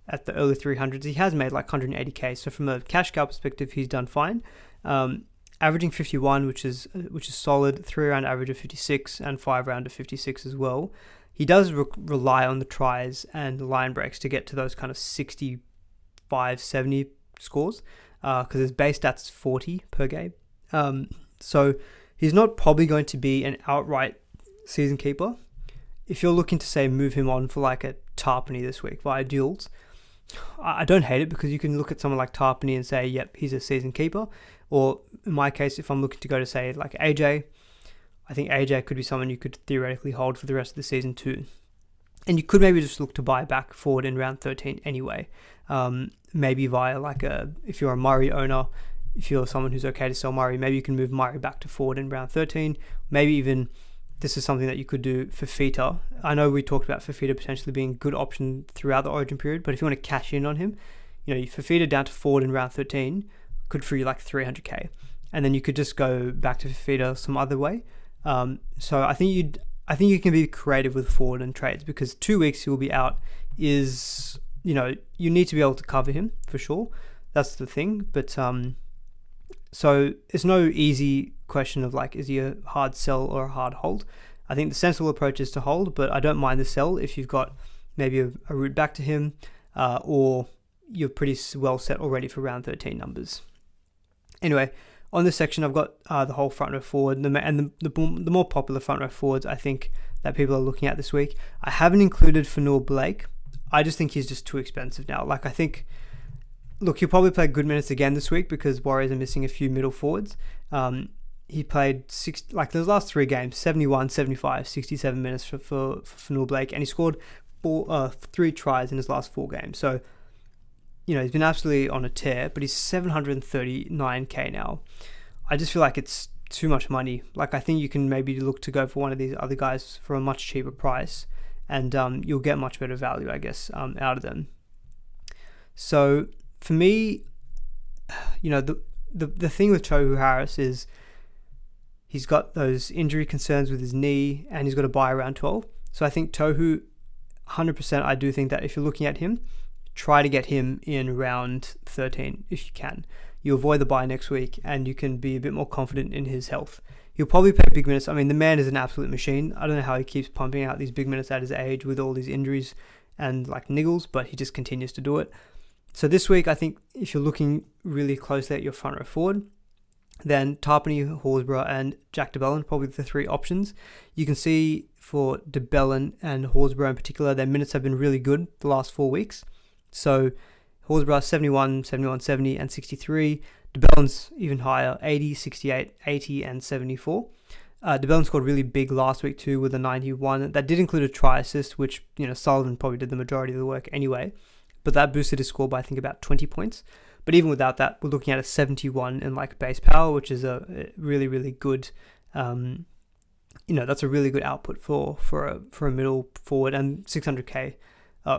[SPEAKER 1] at the early 300s, he has made 180k. So from a cash cow perspective, he's done fine. Averaging 51, which is solid. 3-round average of 56 and 5-round of 56 as well. He does rely on the tries and the line breaks to get to those kind of 65, 70 scores, because his base stats is 40 per game. So he's not probably going to be an outright season keeper. If you're looking to, say, move him on for a Tarpany this week via duals, I don't hate it, because you can look at someone like Tarpany and say, yep, he's a season keeper. Or in my case, if I'm looking to go to, say, AJ, I think AJ could be someone you could theoretically hold for the rest of the season too. And you could maybe just look to buy back Ford in round 13 anyway. Maybe via if you're a Murray owner, if you're someone who's okay to sell Murray, maybe you can move Murray back to Ford in round 13. Maybe even this is something that you could do for Fifita. I know we talked about Fifita potentially being a good option throughout the Origin period, but if you want to cash in on him, Fifita down to Ford in round 13 could free you 300k. And then you could just go back to Fifita some other way. So I think you can be creative with Ford and trades, because 2 weeks he will be out is, you need to be able to cover him for sure. That's the thing. But so it's no easy question of is he a hard sell or a hard hold. I think the sensible approach is to hold, but I don't mind the sell if you've got maybe a route back to him, or you're pretty well set already for round 13 numbers. Anyway, on this section, I've got the whole front row forward and the more popular front row forwards I think that people are looking at this week. I haven't included Fanua Blake. I just think he's just too expensive now. I think, look, he'll probably play good minutes again this week because Warriors are missing a few middle forwards. He played those last 3 games, 71, 75, 67 minutes for Fanua Blake, and he scored 3 tries in his last 4 games. So, he's been absolutely on a tear, but he's 739k now. I just feel like it's too much money. Like, I think you can maybe look to go for one of these other guys for a much cheaper price, and you'll get much better value, I guess, out of them. So for me, the thing with Tohu Harris is he's got those injury concerns with his knee, and he's got a bye around 12. So I think Tohu, 100%, I do think that if you're looking at him, try to get him in round 13 if you can. You avoid the bye next week, and you can be a bit more confident in his health. He'll probably play big minutes. I mean, the man is an absolute machine. I don't know how he keeps pumping out these big minutes at his age with all these injuries and like niggles, but he just continues to do it. So this week, I think if you're looking really closely at your front row forward, then Tarpany, Horsburgh, and Jack de Belin, probably the three options. You can see for de Belin and Horsburgh in particular, their minutes have been really good the last 4 weeks. So Horsburgh 71, 71, 70, and 63. De Belin's even higher, 80, 68, 80, and 74. De Belin scored really big last week too with a 91. That did include a try assist, which, Sullivan probably did the majority of the work anyway. But that boosted his score by, I think, about 20 points. But even without that, we're looking at a 71 in like base power, which is a really, really good, that's a really good output for a middle forward, and 600k,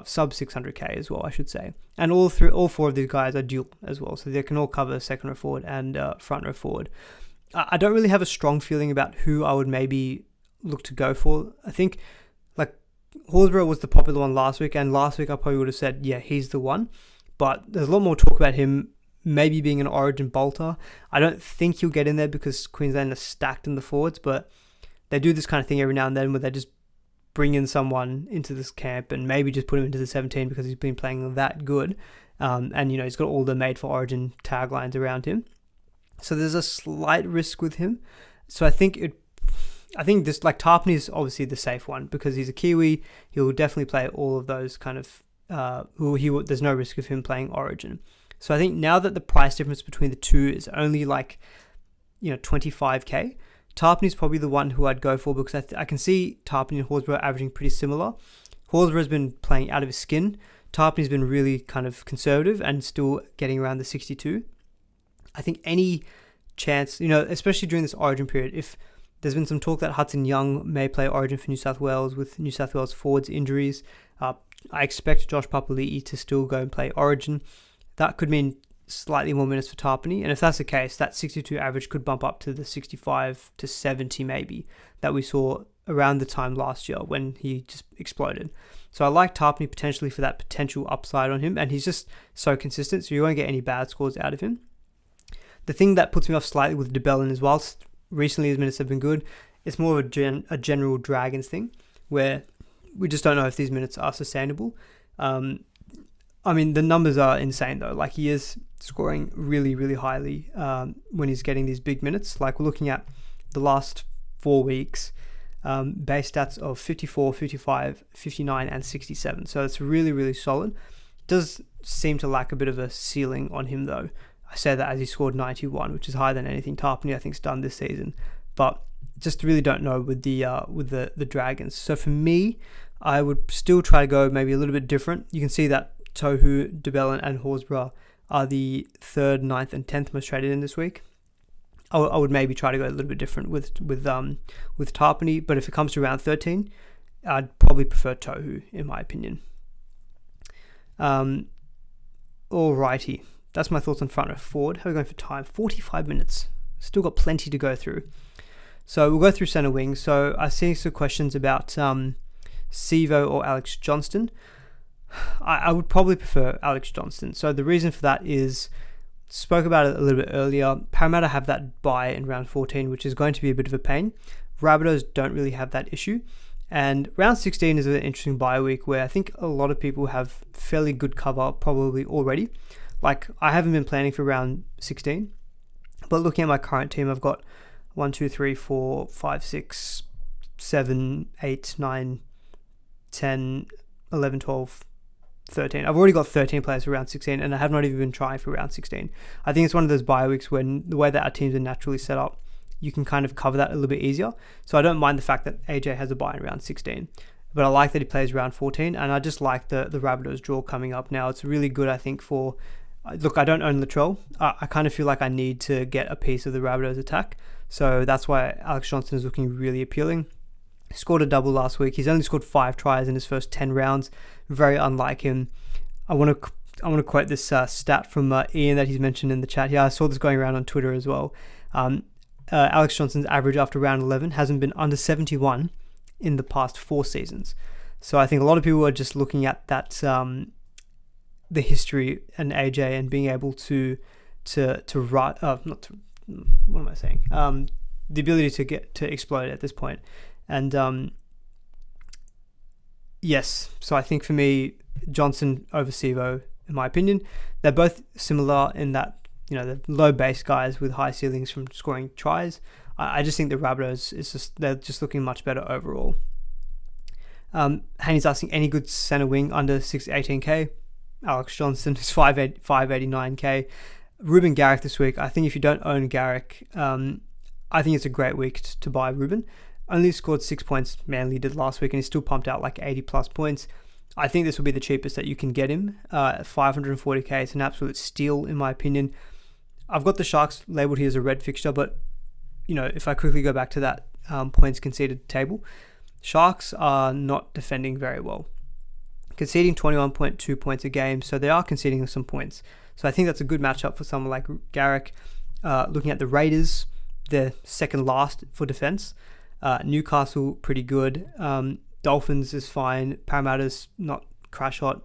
[SPEAKER 1] sub 600k as well, I should say. And all four of these guys are dual as well, so they can all cover second row forward and front row forward. I don't really have a strong feeling about who I would maybe look to go for. I think like Horsburgh was the popular one last week, and last week I probably would have said, yeah, he's the one. But there's a lot more talk about him maybe being an Origin bolter. I don't think he'll get in there because Queensland are stacked in the forwards, but they do this kind of thing every now and then where they just bring in someone into this camp and maybe just put him into the 17 because he's been playing that good. And he's got all the made for Origin taglines around him. So there's a slight risk with him. So I think this, like, Tarpany is obviously the safe one because he's a Kiwi. He'll definitely play all of those kind of there's no risk of him playing Origin. So I think now that the price difference between the two is only like 25k, Tarpany is probably the one who I'd go for because I can see Tarpany and Horsburgh averaging pretty similar. Horsburgh's been playing out of his skin. Tarpany's been really kind of conservative and still getting around the 62. I think any chance, especially during this Origin period, if there's been some talk that Hudson Young may play Origin for New South Wales with New South Wales forwards injuries. I expect Josh Papali'i to still go and play Origin. That could mean slightly more minutes for Tarpany, and if that's the case, that 62 average could bump up to the 65 to 70 maybe that we saw around the time last year when he just exploded. So I like Tarpany potentially for that potential upside on him, and he's just so consistent, so you won't get any bad scores out of him. The thing that puts me off slightly with de Belin is, whilst recently his minutes have been good, it's more of a general Dragons thing where we just don't know if these minutes are sustainable. The numbers are insane though. Like, he is scoring really, really highly when he's getting these big minutes. Like, we're looking at the last 4 weeks, base stats of 54, 55, 59, and 67. So it's really, really solid. Does seem to lack a bit of a ceiling on him though. I say that as he scored 91, which is higher than anything Tarpany I think's done this season. But just really don't know with the Dragons. So for me, I would still try to go maybe a little bit different. You can see that Tohu, de Belin, and Horsburgh are the 3rd, 9th, and 10th most traded in this week. I would maybe try to go a little bit different with Tarpany, but if it comes to round 13, I'd probably prefer Tohu in my opinion. Alrighty, that's my thoughts on front row forward. How are we going for time? 45 minutes. Still got plenty to go through. So we'll go through centre wing. So I see some questions about Sivo or Alex Johnston. I would probably prefer Alex Johnston. So the reason for that is, spoke about it a little bit earlier, Parramatta have that bye in round 14, which is going to be a bit of a pain. Rabbitohs don't really have that issue. And round 16 is an interesting bye week where I think a lot of people have fairly good cover probably already. Like, I haven't been planning for round 16, but looking at my current team, I've got 1, 2, 3, 4, 5, 6, 7, 8, 9, 10, 11, 12, 13. I've already got 13 players for round 16, and I have not even been trying for round 16. I think it's one of those bye weeks when the way that our teams are naturally set up, you can kind of cover that a little bit easier. So I don't mind the fact that AJ has a bye in round 16, but I like that he plays round 14, and I just like the Rabbitohs draw coming up now. It's really good, I think, for Look, I don't own Latrell. I kind of feel like I need to get a piece of the Rabbitohs attack. So that's why Alex Johnston is looking really appealing. He scored a double last week. He's only scored 5 tries in his first 10 rounds. Very unlike him. I want to quote this stat from Ian that he's mentioned in the chat. Yeah, I saw this going around on Twitter as well. Alex Johnston's average after round 11 hasn't been under 71 in the past 4 seasons. So I think a lot of people are just looking at that, the history and AJ and being able to write, what am I saying? The ability to get to explode at this point. And yes, so I think for me, Johnston over Sivo, in my opinion. They're both similar in that, they're low base guys with high ceilings from scoring tries. I just think the Rabbitohs, they're just looking much better overall. Haney's asking, any good centre wing under 618k? Alex Johnston is 589k. Ruben Garrick this week. I think if you don't own Garrick, I think it's a great week to buy Ruben. Only scored 6 points, Manly did last week, and he's still pumped out like 80 plus points. I think this will be the cheapest that you can get him at 540k. It's an absolute steal in my opinion. I've got the Sharks labelled here as a red fixture, but if I quickly go back to that points conceded table, Sharks are not defending very well. Conceding 21.2 points a game, so they are conceding some points. So I think that's a good matchup for someone like Garrick. Looking at the Raiders, they're second last for defense. Newcastle, pretty good. Dolphins is fine. Parramatta's not crash hot.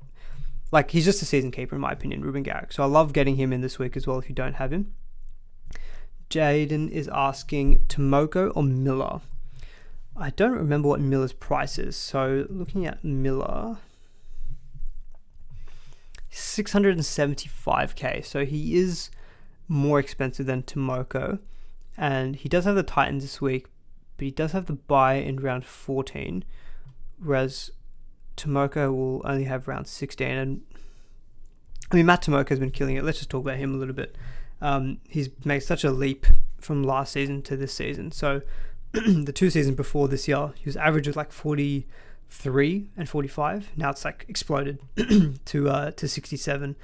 [SPEAKER 1] Like, he's just a season keeper in my opinion, Ruben Garrick. So I love getting him in this week as well if you don't have him. Jaden is asking Tomoko or Miller. I don't remember what Miller's price is. So looking at Miller, 675k. So he is more expensive than Tomoko. And he does have the Titans this week, but he does have the bye in round 14. Whereas Tomoko will only have round 16. And I mean, Matt Tomoko has been killing it. Let's just talk about him a little bit. He's made such a leap from last season to this season. So the 2 seasons before this year, he was average of like 43 and 45. Now it's like exploded to 67.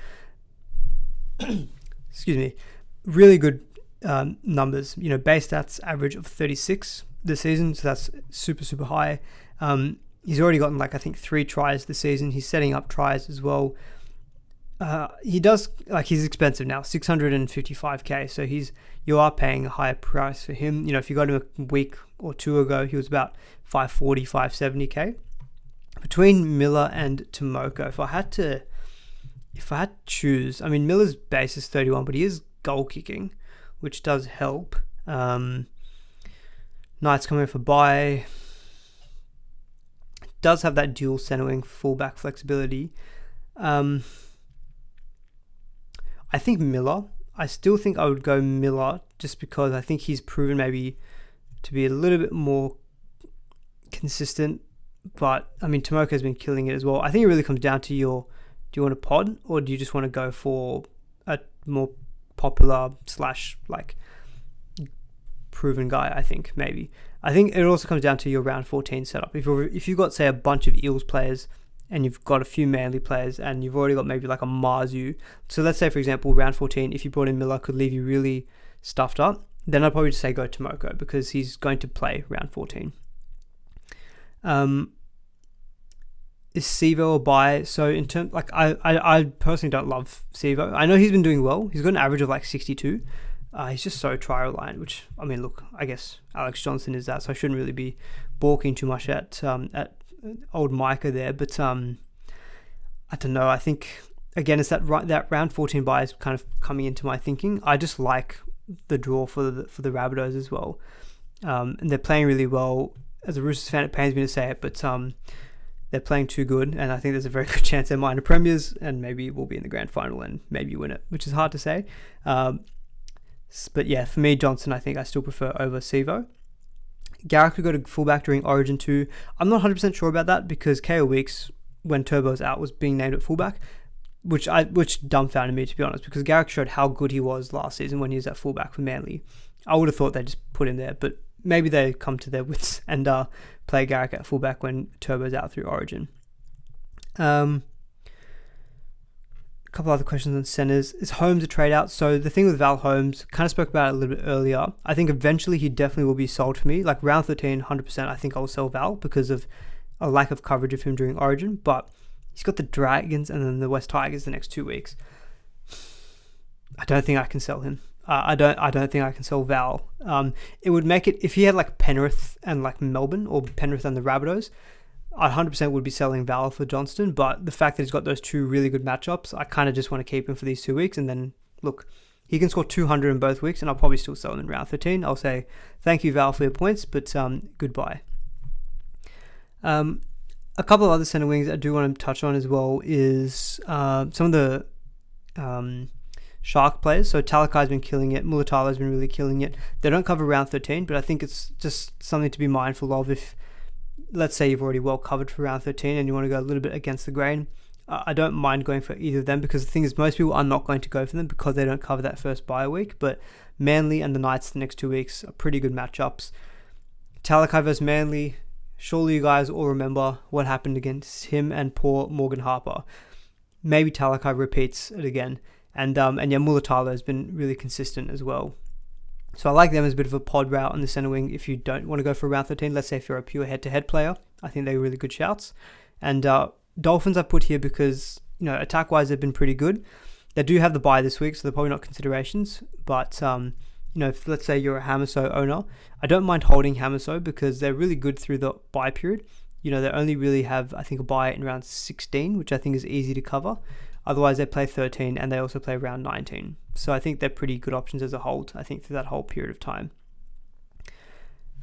[SPEAKER 1] Excuse me. Really good numbers. Base stats average of 36 this season, so that's super, super high. He's already gotten I think 3 tries this season. He's setting up tries as well. He does, he's expensive now, 655k. So you are paying a higher price for him. If you got him a week or 2 ago, he was about 540, 570k. Between Miller and Tomoko, if I had to choose, I mean, Miller's base is 31, but he is goal kicking, which does help. Knights coming for bye. Does have that dual center wing fullback flexibility. I think Miller. I still think I would go Miller just because I think he's proven maybe to be a little bit more consistent. But I mean, Tomoko has been killing it as well. I think it really comes down to do you want a pod or do you just want to go for a more popular / proven guy? I think it also comes down to your round 14 setup. If you've got, say, a bunch of Eels players and you've got a few Manly players and you've already got maybe like a Marzu. So let's say, for example, round 14, if you brought in Miller, could leave you really stuffed up, then I'd probably just say go Tomoko because he's going to play round 14. Is Sivo a buy? So in terms, I personally don't love Sivo. I know he's been doing well. He's got an average of 62. He's just so try reliant, which, I mean, look, I guess Alex Johnston is that, so I shouldn't really be balking too much at old Micah there. But I don't know. I think again, it's that round 14 buy is kind of coming into my thinking. I just like the draw for the Rabbitohs as well, and they're playing really well. As a Roosters fan, it pains me to say it, but they're playing too good, and I think there's a very good chance they're minor premiers, and maybe we'll be in the grand final and maybe win it, which is hard to say. But yeah, for me, Johnston, I think I still prefer over Sivo. Garrick could go to fullback during Origin 2. I'm not 100% sure about that because KO Weeks, when Turbo was out, was being named at fullback, which dumbfounded me, to be honest, because Garrick showed how good he was last season when he was at fullback for Manly. I would have thought they'd just put him there, but maybe they come to their wits and play Garrick at fullback when Turbo's out through Origin. A couple other questions on centers. Is Holmes a trade out? So the thing with Val Holmes, kind of spoke about it a little bit earlier. I think eventually he definitely will be sold for me. Like round 13, 100%, I think I'll sell Val because of a lack of coverage of him during Origin. But he's got the Dragons and then the West Tigers the next 2 weeks. I don't think I can sell him. I don't think I can sell Val. It would make it, if he had like Penrith and like Melbourne or Penrith and the Rabbitohs, I 100% would be selling Val for Johnston, but the fact that he's got those two really good matchups, I kind of just want to keep him for these 2 weeks. And then, look, he can score 200 in both weeks, and I'll probably still sell him in round 13. I'll say, thank you, Val, for your points, but goodbye. A couple of other centre wings I do want to touch on as well is some of the Shark players. So Talakai's been killing it. Mulatalo's been really killing it. They don't cover round 13, but I think it's just something to be mindful of if, let's say you've already well covered for round 13 and you want to go a little bit against the grain. I don't mind going for either of them because the thing is most people are not going to go for them because they don't cover that first bye week. But Manly and the Knights the next 2 weeks are pretty good matchups. Talakai versus Manly. Surely you guys all remember what happened against him and poor Morgan Harper. Maybe Talakai repeats it again. And yeah, Mulatalo has been really consistent as well. So I like them as a bit of a pod route on the centre wing if you don't want to go for round 13. Let's say if you're a pure head-to-head player, I think they're really good shouts. And Dolphins I've put here because, attack-wise they've been pretty good. They do have the bye this week, so they're probably not considerations. But, if let's say you're a Hamaso owner, I don't mind holding Hamaso because they're really good through the bye period. They only really have, I think, a bye in round 16, which I think is easy to cover. Otherwise, they play 13 and they also play round 19. So I think they're pretty good options as a hold, I think, through that whole period of time.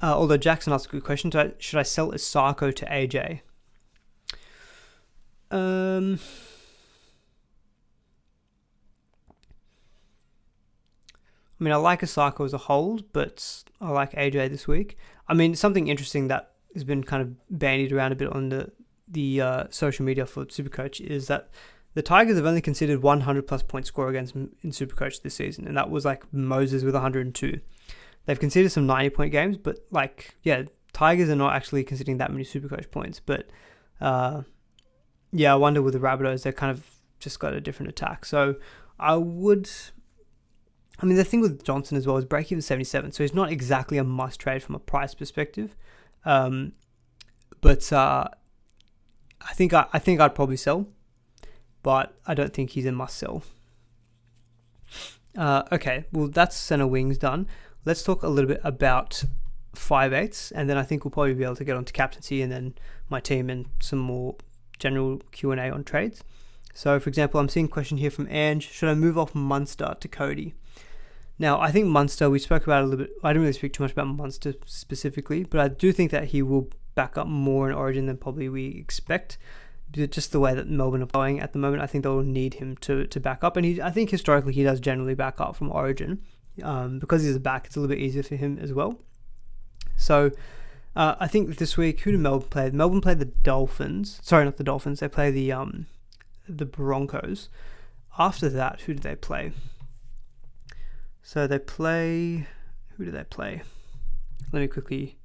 [SPEAKER 1] Although Jackson asked a good question, should I sell Isako to AJ? I mean, I like Isako as a hold, but I like AJ this week. I mean, something interesting that has been kind of bandied around a bit on the social media for SuperCoach is that the Tigers have only considered 100 plus point score against them in SuperCoach this season, and that was like Moses with 102. They've considered some 90-point games, but Tigers are not actually considering that many SuperCoach points. But I wonder with the Rabbitohs, they kind of just got a different attack. So the thing with Johnston as well is break-even 77, so he's not exactly a must-trade from a price perspective. But I think I'd probably sell. But I don't think he's a must-sell. Okay, well, that's centre wings done. Let's talk a little bit about 5/8s, and then I think we'll probably be able to get onto captaincy and then my team and some more general Q&A on trades. So, for example, I'm seeing a question here from Ange. Should I move off Munster to Cody? Now, I think Munster, we spoke about it a little bit. I didn't really speak too much about Munster specifically, but I do think that he will back up more in Origin than probably we expect. Just the way that Melbourne are playing at the moment, I think they'll need him to back up. And I think historically he does generally back up from Origin. Because he's a back, it's a little bit easier for him as well. So I think this week, who did Melbourne play? Melbourne played the Dolphins. Sorry, not the Dolphins. They play the Broncos. After that, who did they play? So they play... Who did they play? Let me quickly...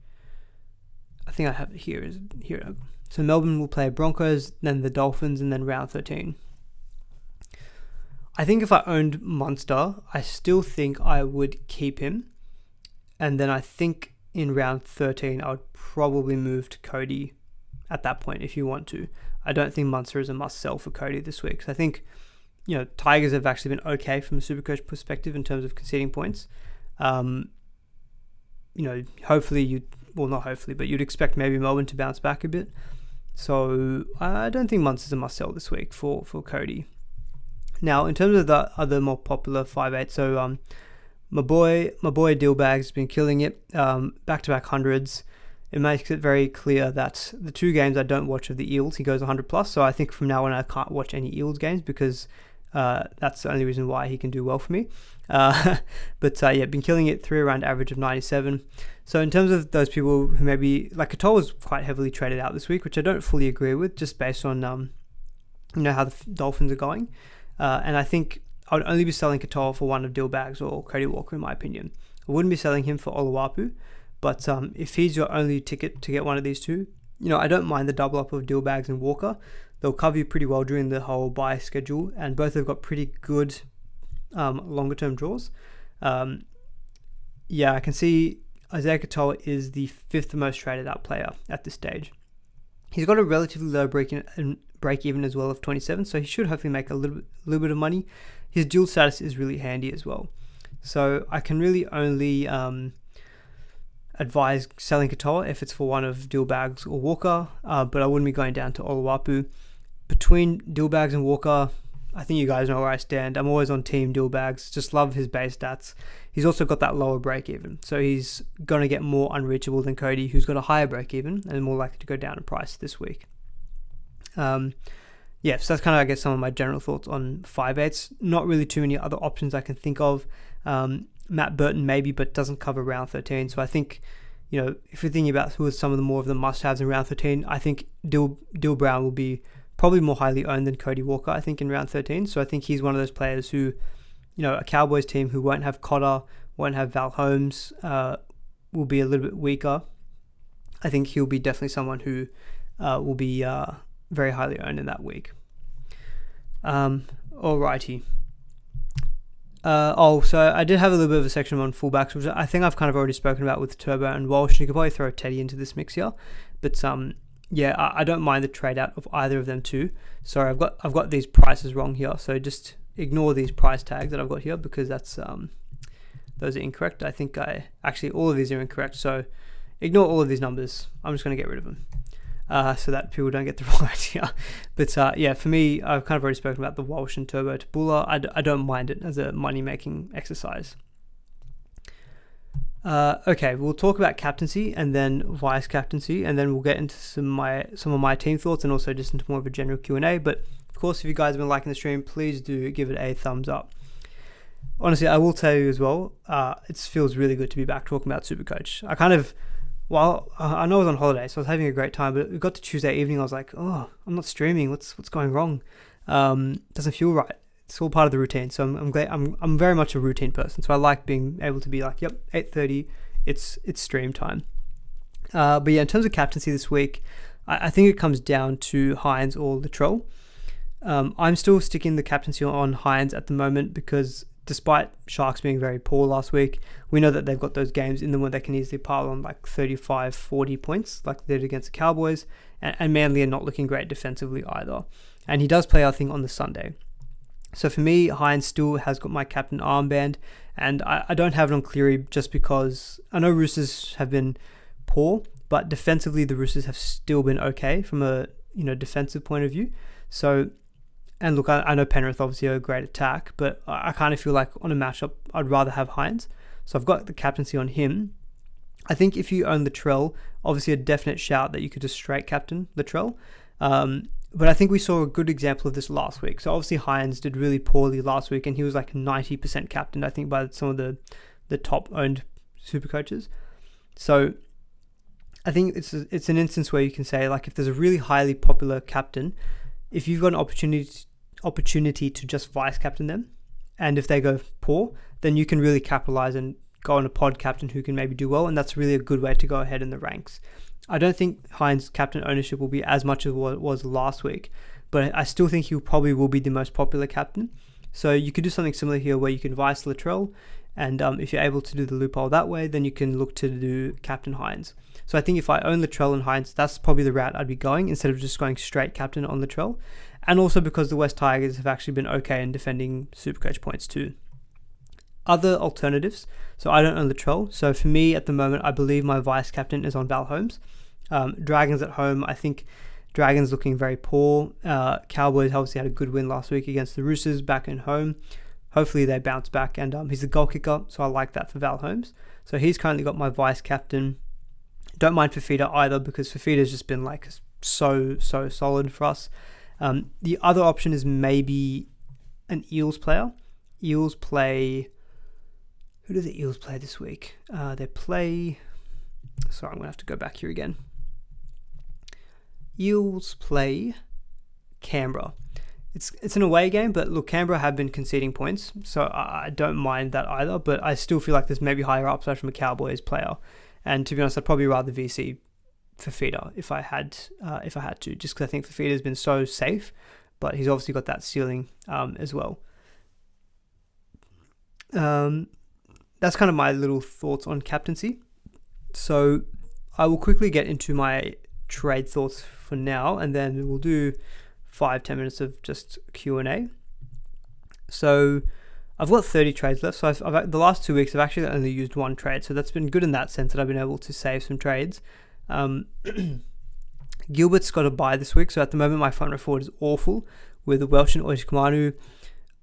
[SPEAKER 1] I think I have it here. Here. So Melbourne will play Broncos, then the Dolphins, and then round 13. I think if I owned Munster, I still think I would keep him. And then I think in round 13, I would probably move to Cody at that point if you want to. I don't think Munster is a must-sell for Cody this week. So I think, Tigers have actually been okay from a SuperCoach perspective in terms of conceding points. Hopefully not hopefully, but you'd expect maybe Melbourne to bounce back a bit. So I don't think Munster's a must-sell this week for Cody. Now, in terms of the other more popular 5/8, so my boy Dealbag's has been killing it, back-to-back hundreds. It makes it very clear that the two games I don't watch of the Eels, he goes 100 plus. So I think from now on I can't watch any Eels games because that's the only reason why he can do well for me. Been killing it, 3-round average of 97. So in terms of those people who maybe, like Katoa was quite heavily traded out this week, which I don't fully agree with, just based on how the Dolphins are going. And I think I would only be selling Katoa for one of Dillbags or Cody Walker, in my opinion. I wouldn't be selling him for Oluwapu, but if he's your only ticket to get one of these two, I don't mind the double up of Dillbags and Walker. They'll cover you pretty well during the whole bye schedule, and both have got pretty good longer term draws. I can see Isaiah Katoa is the 5th most traded out player at this stage. He's got a relatively low break even as well of 27, so he should hopefully make a little bit of money. His dual status is really handy as well. So I can really only advise selling Katoa if it's for one of Dillbags or Walker, but I wouldn't be going down to Oluwapu. Between Dillbags and Walker, I think you guys know where I stand. I'm always on team Dillbags. Just love his base stats. He's also got that lower break even, so he's going to get more unreachable than Cody, who's got a higher break even and more likely to go down in price this week. So that's kind of, I guess, some of my general thoughts on 5/8. Not really too many other options I can think of. Matt Burton maybe, but doesn't cover round 13. So I think, if you're thinking about who are some of the more of the must-haves in round 13, I think Dill Brown will be probably more highly owned than Cody Walker, I think, in round 13. So I think he's one of those players who, a Cowboys team who won't have Cotter, won't have Val Holmes, will be a little bit weaker. I think he'll be definitely someone who will be very highly owned in that week. Alrighty. So I did have a little bit of a section on fullbacks, which I think I've kind of already spoken about with Turbo and Walsh. You could probably throw Teddy into this mix here, but I don't mind the trade out of either of them too. Sorry, I've got these prices wrong here, so just ignore these price tags that I've got here because that's those are incorrect. I think all of these are incorrect, so ignore all of these numbers. I'm just going to get rid of them so that people don't get the wrong idea. But for me, I've kind of already spoken about the Walsh and Turbo to Buller. I don't mind it as a money-making exercise. Okay, we'll talk about captaincy and then vice captaincy, and then we'll get into some of my team thoughts and also just into more of a general Q&A. But of course, if you guys have been liking the stream, please do give it a thumbs up. Honestly, I will tell you as well, it feels really good to be back talking about SuperCoach. I know I was on holiday, so I was having a great time, but it got to Tuesday evening, I was like, oh, I'm not streaming. What's going wrong? Doesn't feel right. It's all part of the routine, so I'm glad. I'm very much a routine person, so I like being able to be like, yep, 8:30, it's stream time. But in terms of captaincy this week, I think it comes down to Hines or Latrell. I'm still sticking the captaincy on Hines at the moment because despite Sharks being very poor last week, we know that they've got those games in them where they can easily pile on like 35, 40 points like they did against the Cowboys, and Manly are not looking great defensively either. And he does play, I think, on the Sunday. So for me, Hines still has got my captain armband, and I don't have it on Cleary just because I know Roosters have been poor, but defensively the Roosters have still been okay from a defensive point of view. So, and look, I know Penrith obviously are a great attack, but I kind of feel like on a matchup I'd rather have Hines. So I've got the captaincy on him. I think if you own Latrell, obviously a definite shout that you could just straight captain Latrell. But I think we saw a good example of this last week. So obviously Hines did really poorly last week, and he was like 90% captained, I think, by some of the top owned super coaches. So I think it's an instance where you can say, like, if there's a really highly popular captain, if you've got an opportunity to just vice captain them, and if they go poor, then you can really capitalize and go on a pod captain who can maybe do well, and that's really a good way to go ahead in the ranks. I don't think Hines' captain ownership will be as much as what it was last week, but I still think he probably will be the most popular captain. So you could do something similar here where you can vice Latrell, and if you're able to do the loophole that way, then you can look to do captain Hines. So I think if I own Latrell and Hines, that's probably the route I'd be going instead of just going straight captain on Latrell. And also because the West Tigers have actually been okay in defending Supercoach points too. Other alternatives, so I don't own Latrell. So for me at the moment, I believe my vice captain is on Val Holmes. Dragons at home, I think Dragons looking very poor. Cowboys obviously had a good win last week against the Roosters back in home. Hopefully they bounce back, and he's a goal kicker, so I like that for Val Holmes. So he's currently got my vice captain. Don't mind Fafita either, because Fafita's just been like so solid for us. The other option is maybe an Eels player. Eels play... Who do the Eels play this week? They play... Sorry, I'm going to have to go back here again. Eels play Canberra. It's an away game, but look, Canberra have been conceding points, so I don't mind that either, but I still feel like there's maybe higher upside from a Cowboys player. And to be honest, I'd probably rather VC Fafita if I had to, just because I think Fafita has been so safe, but he's obviously got that ceiling as well. That's kind of my little thoughts on captaincy. So I will quickly get into my trade thoughts for now, and then we'll do 5-10 minutes of just Q&A. So I've got 30 trades left. So I've the last 2 weeks I've actually only used one trade, so that's been good in that sense that I've been able to save some trades. Gilbert's got a bye this week, so at the moment my front row forward is awful with Welsh and Oishkamanu.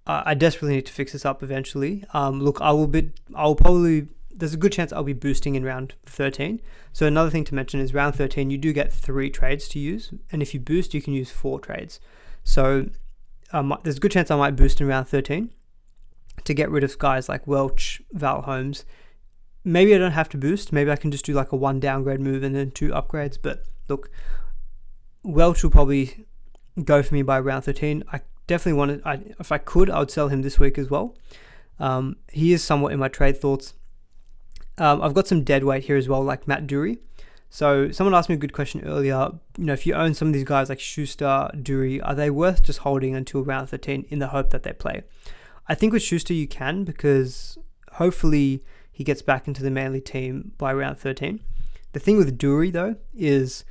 [SPEAKER 1] I desperately need to fix this up eventually. Look, there's a good chance I'll be boosting in round 13. So another thing to mention is round 13, you do get 3 trades to use. And if you boost, you can use 4 trades. So there's a good chance I might boost in round 13 to get rid of guys like Welch, Val Holmes. Maybe I don't have to boost. Maybe I can just do like a 1 downgrade move and then 2 upgrades. But look, Welch will probably go for me by round 13. I definitely if I could, I would sell him this week as well. He is somewhat in my trade thoughts. I've got some dead weight here as well, like Matt Dury. So someone asked me a good question earlier. If you own some of these guys like Schuster, Dury, are they worth just holding until round 13 in the hope that they play? I think with Schuster you can, because hopefully he gets back into the Manly team by round 13. The thing with Dury though is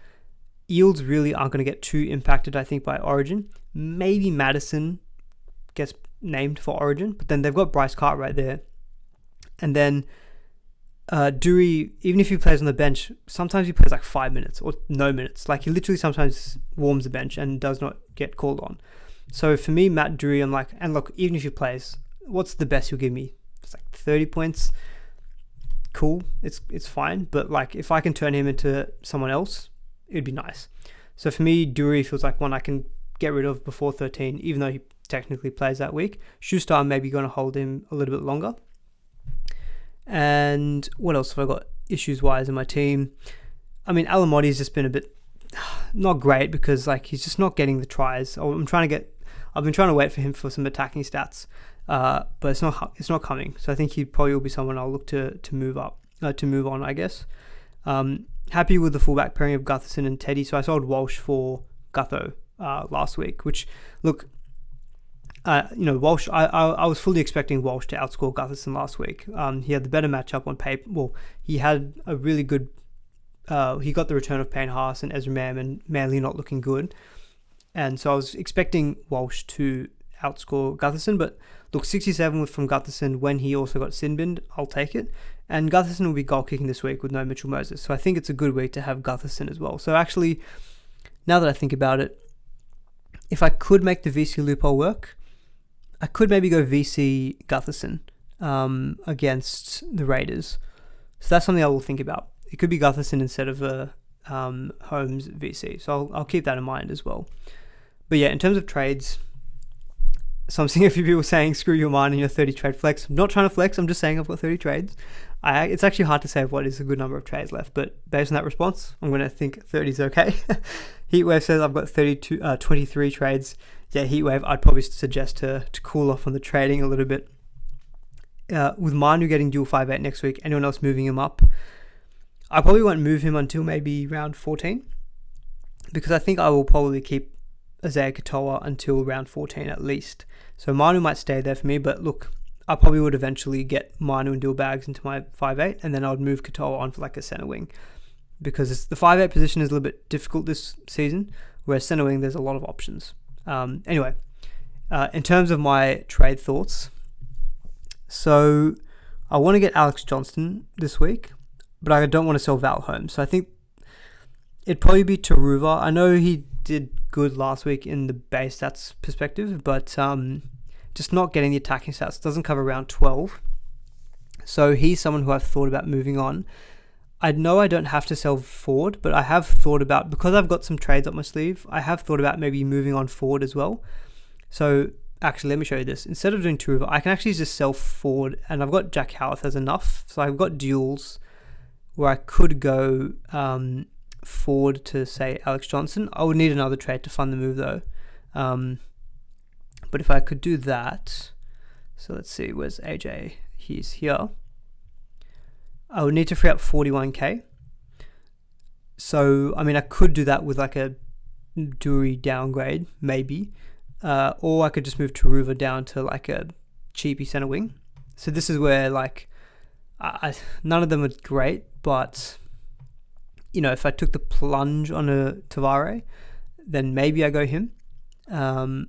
[SPEAKER 1] Eels really aren't going to get too impacted, I think, by Origin. Maybe Madison gets named for Origin, but then they've got Bryce Cartwright there. And then Dury, even if he plays on the bench, sometimes he plays like 5 minutes or no minutes. Like he literally sometimes warms the bench and does not get called on. So for me, Matt Dury, I'm like, and look, even if he plays, what's the best he'll give me? It's like 30 points. Cool, it's fine. But like if I can turn him into someone else, it'd be nice. So for me, Dury feels like one I can get rid of before 13, even though he technically plays that week. Schuster, I'm maybe going to hold him a little bit longer. And what else have I got issues-wise in my team? I mean, Alamoti's just been a bit not great because like he's just not getting the tries. I've been trying to wait for him for some attacking stats, but it's not coming. So I think he probably will be someone I'll look to move on, I guess. Happy with the fullback pairing of Gutherson and Teddy. So I sold Walsh for Gutho last week, which look, Walsh, I was fully expecting Walsh to outscore Gutherson last week. He had the better matchup on paper. Well, he had a really good, he got the return of Payne Haas and Ezra Mam, and Manly not looking good. And so I was expecting Walsh to outscore Gutherson, but look, 67 from Gutherson when he also got sin-binned. I'll take it. And Gutherson will be goal kicking this week with no Mitchell Moses. So I think it's a good week to have Gutherson as well. So actually, now that I think about it, if I could make the VC loophole work, I could maybe go VC Gutherson against the Raiders. So that's something I will think about. It could be Gutherson instead of a Holmes VC. So I'll keep that in mind as well. But yeah, in terms of trades, so I'm seeing a few people saying, screw your mind and your 30 trade flex. I'm not trying to flex. I'm just saying I've got 30 trades. It's actually hard to say what is a good number of trades left, but based on that response, I'm going to think 30 is okay. Heatwave says I've got 23 trades. Yeah, Heatwave, I'd probably suggest to cool off on the trading a little bit. With Manu getting dual 5'8 next week, anyone else moving him up, I probably won't move him until maybe round 14, because I think I will probably keep Isaiah Katoa until round 14 at least. So Manu might stay there for me, but look, I probably would eventually get Manu and dual bags into my 5'8, and then I would move Katoa on for like a centre wing, because the 5'8 position is a little bit difficult this season, whereas centre wing there's a lot of options. Anyway, in terms of my trade thoughts, so I want to get Alex Johnston this week, but I don't want to sell Val Holmes. So I think it'd probably be Taruva. I know he did good last week in the base stats perspective, but just not getting the attacking stats. Doesn't cover round 12. So he's someone who I've thought about moving on. I know I don't have to sell Ford, but I have thought about, because I've got some trades up my sleeve, I have thought about maybe moving on Ford as well. So actually, let me show you this. Instead of doing Taruva, I can actually just sell Ford, and I've got Jack Howarth as enough. So I've got duels where I could go Ford to, say, Alex Johnson. I would need another trade to fund the move though. But if I could do that, so let's see, where's AJ? He's here. I would need to free up 41k. So, I mean, I could do that with like a Dewey downgrade, maybe. Or I could just move Taruva down to like a cheapy center wing. So this is where like, none of them are great, but you know, if I took the plunge on a Tavare, then maybe I go him. And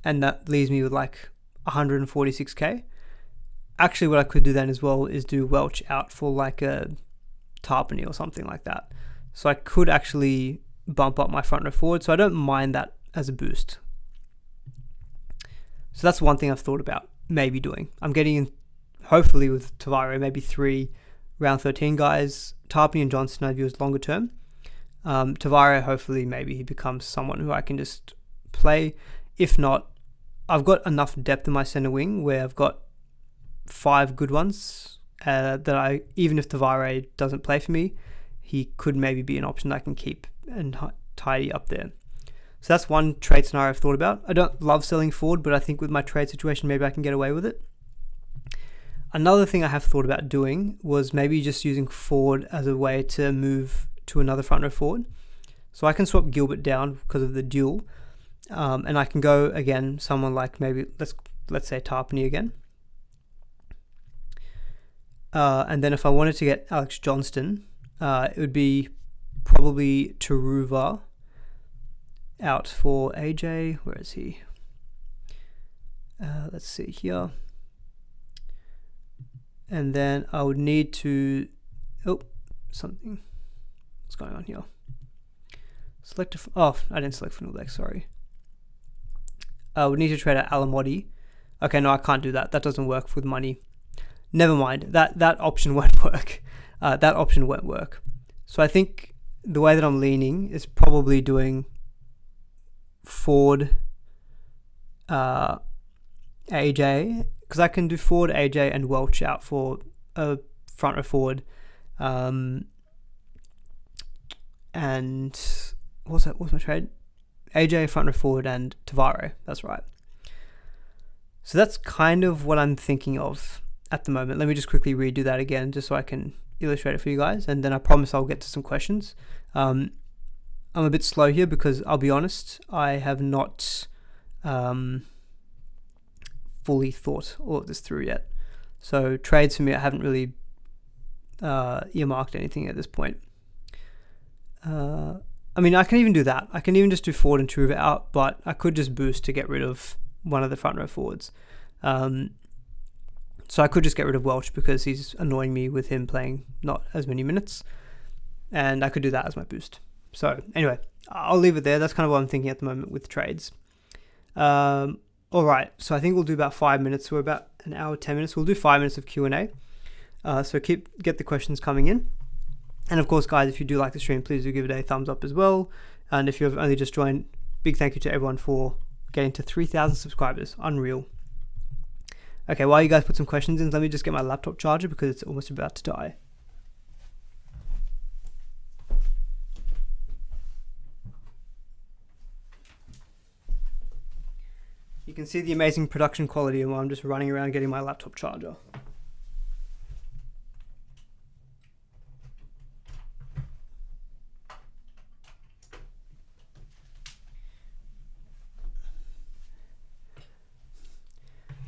[SPEAKER 1] that leaves me with like 146k. Actually, what I could do then as well is do Welch out for like a Tarpany or something like that. So I could actually bump up my front row forward. So I don't mind that as a boost. So that's one thing I've thought about maybe doing. I'm getting in, hopefully with Tavare, maybe 3 round 13 guys. Tarpany and Johnston I view as longer term. Tavare, hopefully maybe he becomes someone who I can just play. If not, I've got enough depth in my center wing where I've got 5 good ones that I, even if Tavare doesn't play for me, he could maybe be an option that I can keep and tidy up there. So that's one trade scenario I've thought about. I don't love selling forward, but I think with my trade situation, maybe I can get away with it. Another thing I have thought about doing was maybe just using forward as a way to move to another front row forward. So I can swap Gilbert down because of the duel, and I can go again someone like maybe let's say Tarpany again. And then if I wanted to get Alex Johnston, it would be probably Taruva out for AJ. Where is he? Let's see here. And then I would need to... Oh, something. What's going on here? Select a... Oh, I didn't select Fullbacks, sorry. I would need to trade out Alamodi. Okay, no, I can't do that. That doesn't work with money. Never mind. That option won't work. That option won't work. So I think the way that I'm leaning is probably doing Ford, AJ, because I can do Ford, AJ, and Welch out for a front row forward. And what's my trade? AJ, front row forward, and Tavare. That's right. So that's kind of what I'm thinking of at the moment. Let me just quickly redo that again, just so I can illustrate it for you guys, and then I promise I'll get to some questions. I'm a bit slow here because I'll be honest, I have not fully thought all of this through yet. So trades for me, I haven't really earmarked anything at this point. I mean, I can even do that. I can even just do Ford and Taruva out, but I could just boost to get rid of one of the front row forwards. So I could just get rid of Welch because he's annoying me with him playing not as many minutes, and I could do that as my boost. So anyway, I'll leave it there. That's kind of what I'm thinking at the moment with trades. All right, so I think we'll do about 5 minutes. We're about an hour, 10 minutes. We'll do 5 minutes of Q&A. So get the questions coming in. And of course, guys, if you do like the stream, please do give it a thumbs up as well. And if you've only just joined, big thank you to everyone for getting to 3,000 subscribers. Unreal. Okay, while you guys put some questions in, let me just get my laptop charger because it's almost about to die. You can see the amazing production quality while I'm just running around getting my laptop charger.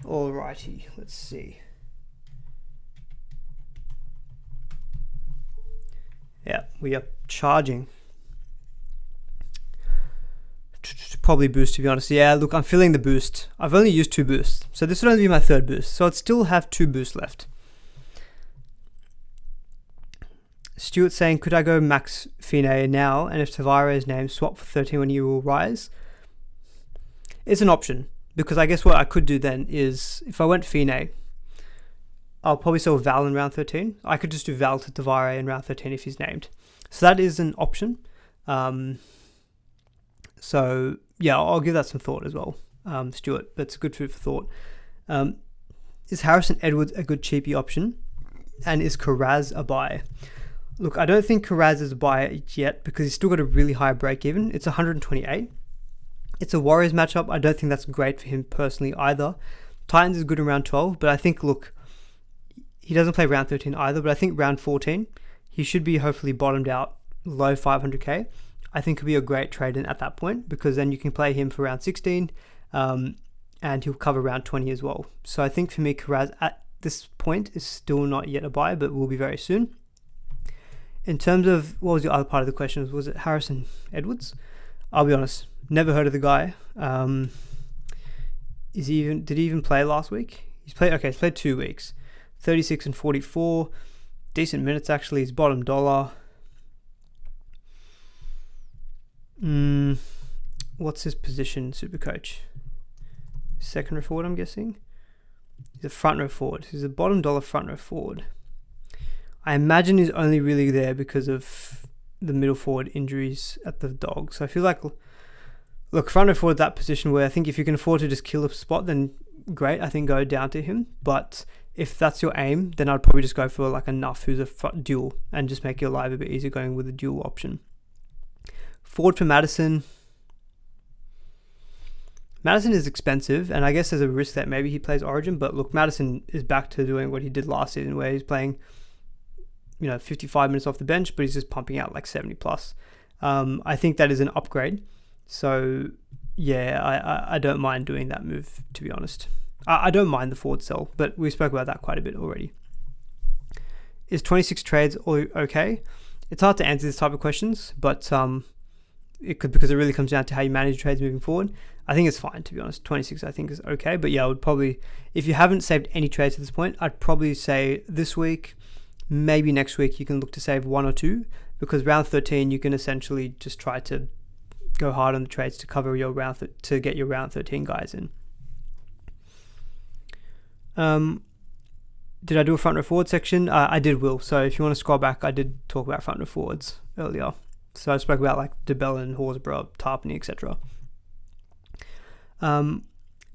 [SPEAKER 1] Alrighty, let's see. Yeah, we are charging. Probably boost, to be honest. Yeah, look, I'm feeling the boost. I've only used 2 boosts, so this would only be my 3rd boost. So I'd still have 2 boosts left. Stuart saying, could I go Max Fine now, and if Tavares' name swap for 13 when you will rise? It's an option. Because I guess what I could do then is, if I went Fine, I'll probably sell Val in round 13. I could just do Val to Tavare in round 13 if he's named. So that is an option. So yeah, I'll give that some thought as well, Stuart. That's good food for thought. Is Harrison Edwards a good cheapy option? And is Karaz a buy? Look, I don't think Karaz is a buy yet because he's still got a really high break even. It's 128. It's a Warriors matchup. I don't think that's great for him personally either. Titans is good in round 12, but I think, look, he doesn't play round 13 either, but I think round 14, he should be hopefully bottomed out low 500k, I think could be a great trade in at that point, because then you can play him for round 16, and he'll cover round 20 as well. So I think for me, Karaz at this point is still not yet a buy, but will be very soon. In terms of, what was the other part of the question? Was it Harrison Edwards? I'll be honest, never heard of the guy. Did he even play last week? He's played 2 weeks. 36 and 44. Decent minutes, actually. He's bottom dollar. What's his position, Supercoach? Second row forward, I'm guessing. He's a front row forward. He's a bottom dollar front row forward. I imagine he's only really there because of the middle forward injuries at the Dogs. So I feel like, look, front row forward, that position where I think if you can afford to just kill a spot, then great. I think go down to him. But if that's your aim, then I'd probably just go for like a Nuff who's a dual and just make your life a bit easier going with the dual option. Forward for Madison. Madison is expensive, and I guess there's a risk that maybe he plays Origin, but look, Madison is back to doing what he did last season, where he's playing 55 minutes off the bench, but he's just pumping out like 70 plus. I think that is an upgrade. So yeah, I don't mind doing that move, to be honest. I don't mind the forward sell, but we spoke about that quite a bit already. Is 26 trades okay? It's hard to answer this type of questions, but it could, because it really comes down to how you manage trades moving forward. I think it's fine, to be honest. 26 I think is okay, but yeah, I would probably, if you haven't saved any trades at this point, I'd probably say this week, maybe next week you can look to save 1 or 2, because round 13 you can essentially just try to go hard on the trades to cover your to get your round 13 guys in. Did I do a front row forward section? I did, Will. So if you want to scroll back, I did talk about front row forwards earlier. So I spoke about like DeBellin, Horsburgh, Tarpany, etc.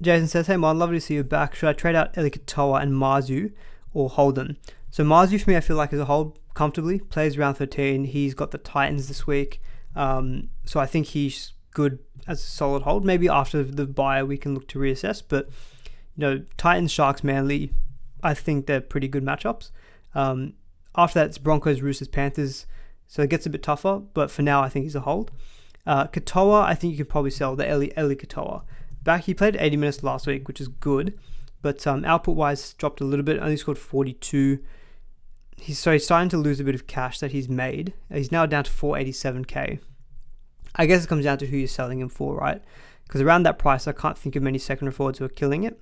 [SPEAKER 1] Jason says, hey man, lovely to see you back. Should I trade out Eli Katoa and Marzu or hold them? So Marzu for me, I feel like is a hold comfortably. Plays round 13. He's got the Titans this week. So I think he's good as a solid hold. Maybe after the bye we can look to reassess. But Titans, Sharks, Manly, I think they're pretty good matchups. After that, it's Broncos, Roosters, Panthers. So it gets a bit tougher. But for now, I think he's a hold. Katoa, I think you could probably sell the Eli Katoa. He played 80 minutes last week, which is good. But output-wise, dropped a little bit. Only scored 42. He's starting to lose a bit of cash that he's made. He's now down to 487k. I guess it comes down to who you're selling him for, right? Because around that price, I can't think of many second forwards who are killing it.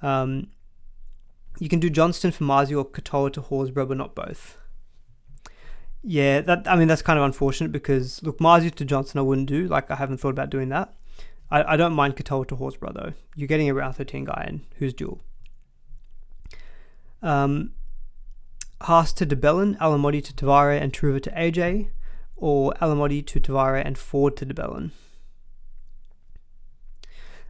[SPEAKER 1] You can do Johnston for Marzi or Katoa to Horsburgh, but not both. Yeah, that's kind of unfortunate because, look, Marzi to Johnston I wouldn't do. Like, I haven't thought about doing that. I don't mind Katoa to Horsburgh, though. You're getting a round 13 guy in who's dual. Haas to DeBellin, Alamotti to Tavare and Truva to AJ, or Alamotti to Tavare and Ford to DeBellin.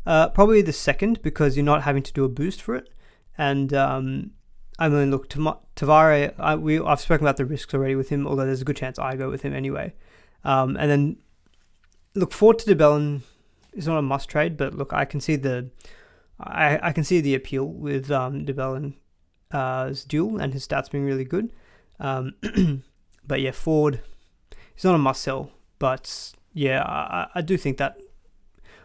[SPEAKER 1] Probably the second, because you're not having to do a boost for it. And look, Tavare, I've spoken about the risks already with him, although there's a good chance I go with him anyway. And then, look, Ford to DeBellin is not a must trade, but look, I can see the appeal with DeBellin's duel and his stats being really good. But yeah, Ford, he's not a must sell, but yeah, I do think that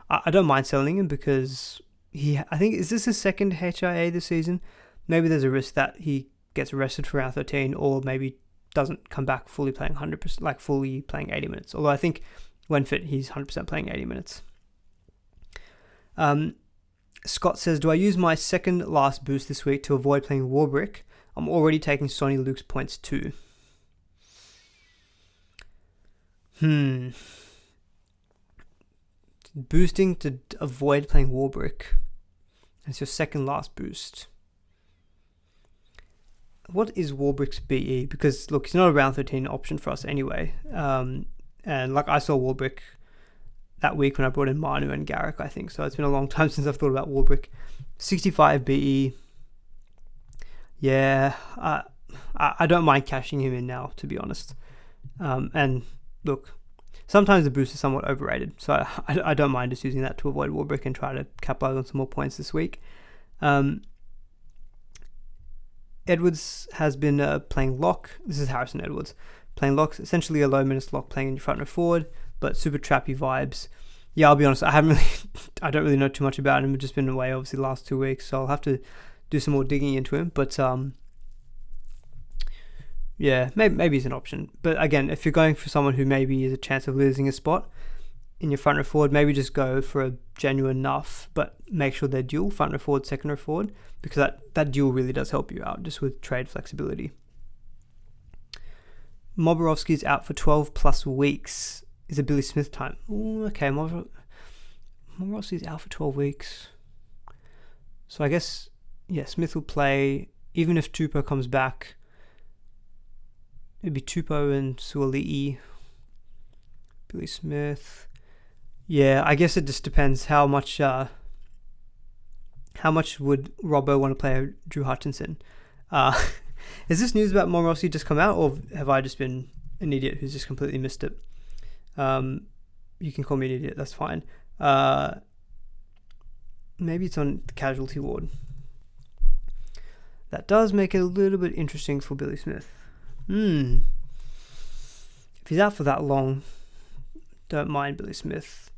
[SPEAKER 1] I don't mind selling him because I think, is this his second HIA this season? Maybe there's a risk that he gets arrested for round 13 or maybe doesn't come back fully playing 100%, like fully playing 80 minutes. Although I think when fit, he's 100% playing 80 minutes. Scott says, do I use my second last boost this week to avoid playing Warbrick? I'm already taking Sonny Luke's points too. Boosting to avoid playing Warbrick. It's your second last boost. What is Warbrick's BE? Because look, he's not a round 13 option for us anyway. And like I saw Warbrick that week when I brought in Manu and Garrick, I think. So it's been a long time since I've thought about Warbrick. 65 BE. Yeah, I don't mind cashing him in now, to be honest. And look, sometimes the boost is somewhat overrated. So I don't mind just using that to avoid Warbrick and try to capitalize on some more points this week. Edwards has been playing lock. This is Harrison Edwards. playing locks, essentially a low minutes lock playing in your front row forward, but super trappy vibes. Yeah, I'll be honest, I don't really know too much about him. I've just been away obviously the last 2 weeks, so I'll have to do some more digging into him. But yeah, maybe he's an option. But again, if you're going for someone who maybe is a chance of losing a spot in your front row forward, maybe just go for a genuine enough, but make sure they're dual, front row forward, second row forward, because that dual really does help you out just with trade flexibility. Moborowski's out for 12 plus weeks. Is it Billy Smith time? Ooh, okay, Moborowski's out for 12 weeks. So I guess, yeah, Smith will play, even if Tupou comes back. It'd be Tupou and Suoli'i. Billy Smith. Yeah, I guess it just depends how much would Robbo want to play Drew Hutchinson. Is this news about Moborowski just come out, or have I just been an idiot who's just completely missed it? You can call me an idiot, that's fine. Maybe it's on the casualty ward. That does make it a little bit interesting for Billy Smith. If he's out for that long, don't mind Billy Smith.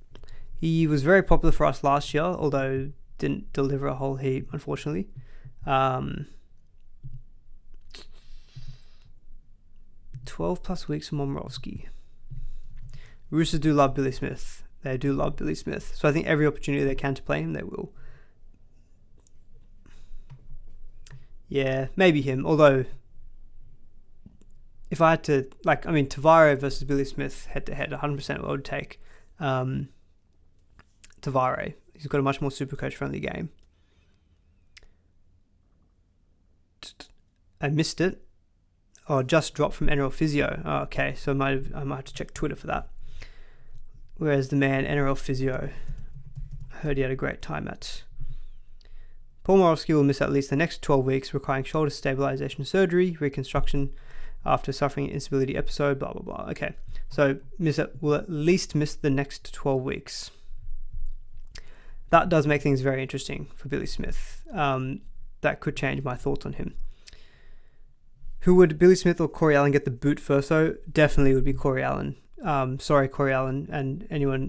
[SPEAKER 1] He was very popular for us last year, although didn't deliver a whole heap, unfortunately. 12 plus weeks for Moborowski. Roosters do love Billy Smith. They do love Billy Smith. So I think every opportunity they can to play him, they will. Yeah, maybe him. Although, if I had to, Tavare versus Billy Smith head-to-head, 100% I would take Tavare. He's got a much more SuperCoach-friendly game. I missed it. Oh, just dropped from NRL Physio. Oh, okay, so I might have to check Twitter for that. Whereas the man, NRL Physio, I heard he had a great time at. Paul Moborowski will miss at least the next 12 weeks, requiring shoulder stabilization surgery, reconstruction after suffering an instability episode, blah, blah, blah. Okay, so will at least miss the next 12 weeks. That does make things very interesting for Billy Smith. That could change my thoughts on him. Who would, Billy Smith or Corey Allen, get the boot first? So definitely would be Corey Allen. Sorry, Corey Allen, and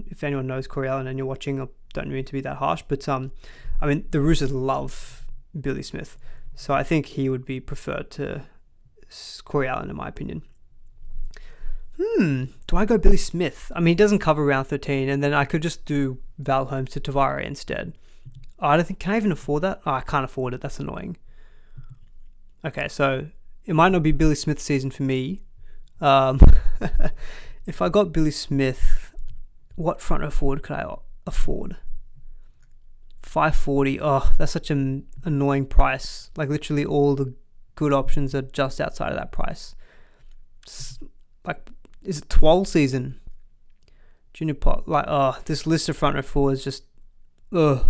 [SPEAKER 1] if anyone knows Corey Allen and you're watching, I don't mean to be that harsh, but the Roosters love Billy Smith, so I think he would be preferred to Corey Allen, in my opinion. Do I go Billy Smith? He doesn't cover round 13, and then I could just do Val Holmes to Tavare instead. I don't think, can I even afford that? Oh, I can't afford it, that's annoying. Okay, so it might not be Billy Smith season for me. If I got Billy Smith, what front row forward could I afford? 540. Oh, that's such an annoying price. Literally all the good options are just outside of that price. Is it 12 season? Junior pot. This list of front row forwards just, I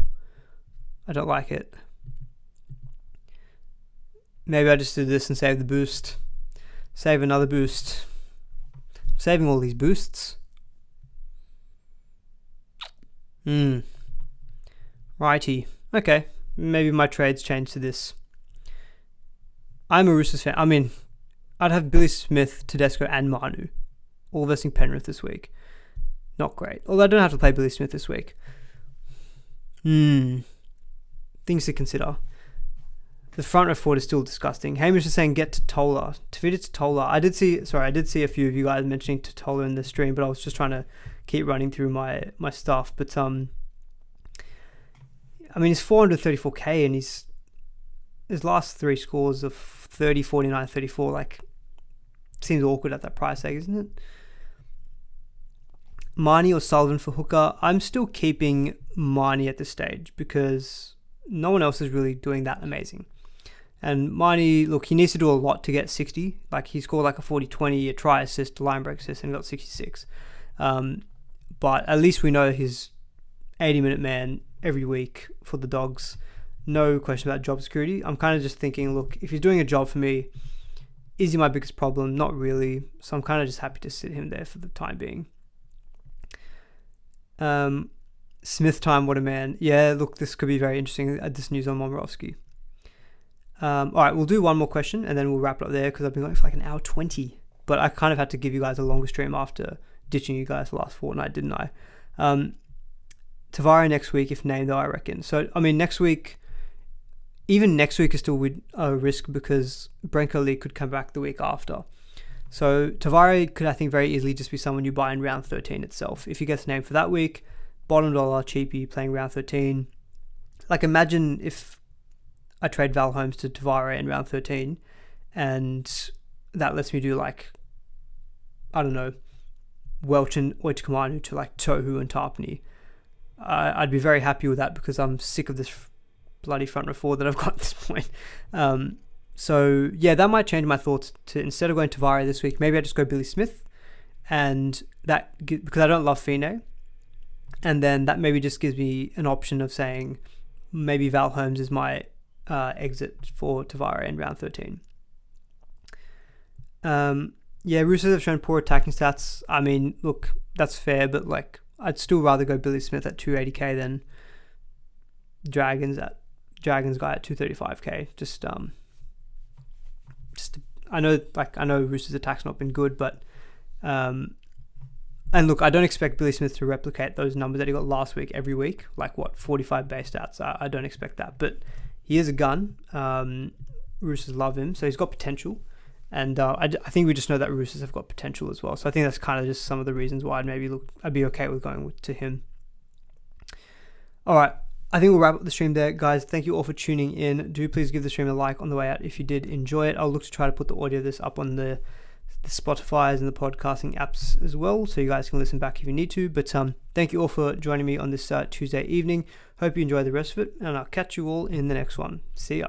[SPEAKER 1] don't like it. Maybe I just do this and save the boost. Save another boost. Saving all these boosts. Righty. Okay. Maybe my trades change to this. I'm a Roosters fan. I'd have Billy Smith, Tedesco, and Manu all versing Penrith this week. Not great. Although I don't have to play Billy Smith this week. Things to consider. The front row forward is still disgusting. Hamish is saying get Totola. Tavita Totola. I did see a few of you guys mentioning Totola in the stream, but I was just trying to keep running through my stuff. But he's 434k, and his last three scores of 30, 49, 34. Seems awkward at that price tag, isn't it? Marnie or Sullivan for hooker. I'm still keeping Marnie at this stage because no one else is really doing that amazing. And Marnie, look, he needs to do a lot to get 60. He scored a 40-20, a try assist, a line break assist, and got 66. But at least we know he's 80-minute man every week for the Dogs. No question about job security. I'm kind of just thinking, look, if he's doing a job for me, is he my biggest problem? Not really. So I'm kind of just happy to sit him there for the time being. Smith time, what a man. Yeah, look, this could be very interesting, this news on Moborowski. All right, we'll do one more question and then we'll wrap it up there because I've been going for an hour 20. but I kind of had to give you guys a longer stream after ditching you guys the last fortnight, didn't I? Tavare next week, if named, though, I reckon. So, I mean, even next week is still a risk because Brenko Lee could come back the week after. So Tavare could, I think, very easily just be someone you buy in round 13 itself. If he gets named for that week, bottom dollar, cheapie, playing round 13. Like, imagine if I trade Val Holmes to Tavare in round 13 and that lets me do, like, I don't know, Welch and Oichikamanu to, like, Tohu and Tarpany. I'd be very happy with that because I'm sick of this bloody front row four that I've got at this point. So yeah, that might change my thoughts to, instead of going Tavare this week, maybe I just go Billy Smith, and that, because I don't love Fine, and then that maybe just gives me an option of saying maybe Val Holmes is my exit for Tavare in round 13. Yeah, Roosters have shown poor attacking stats. I mean, look, that's fair, but like, I'd still rather go Billy Smith at 280k than Dragons guy at 235k. Just I know Roosters attack's not been good, but and look, I don't expect Billy Smith to replicate those numbers that he got last week every week, like 45 base stats. I don't expect that, but he is a gun. Roosters love him, so he's got potential, and I think we just know that Roosters have got potential as well. So I think that's kind of just some of the reasons why I'd be okay with going to him. All right, I think we'll wrap up the stream there, guys. Thank you all for tuning in. Do please give the stream a like on the way out if you did enjoy it. I'll look to try to put the audio of this up on the Spotify's and the podcasting apps as well, so you guys can listen back if you need to. But thank you all for joining me on this Tuesday evening. Hope you enjoy the rest of it, and I'll catch you all in the next one. See ya.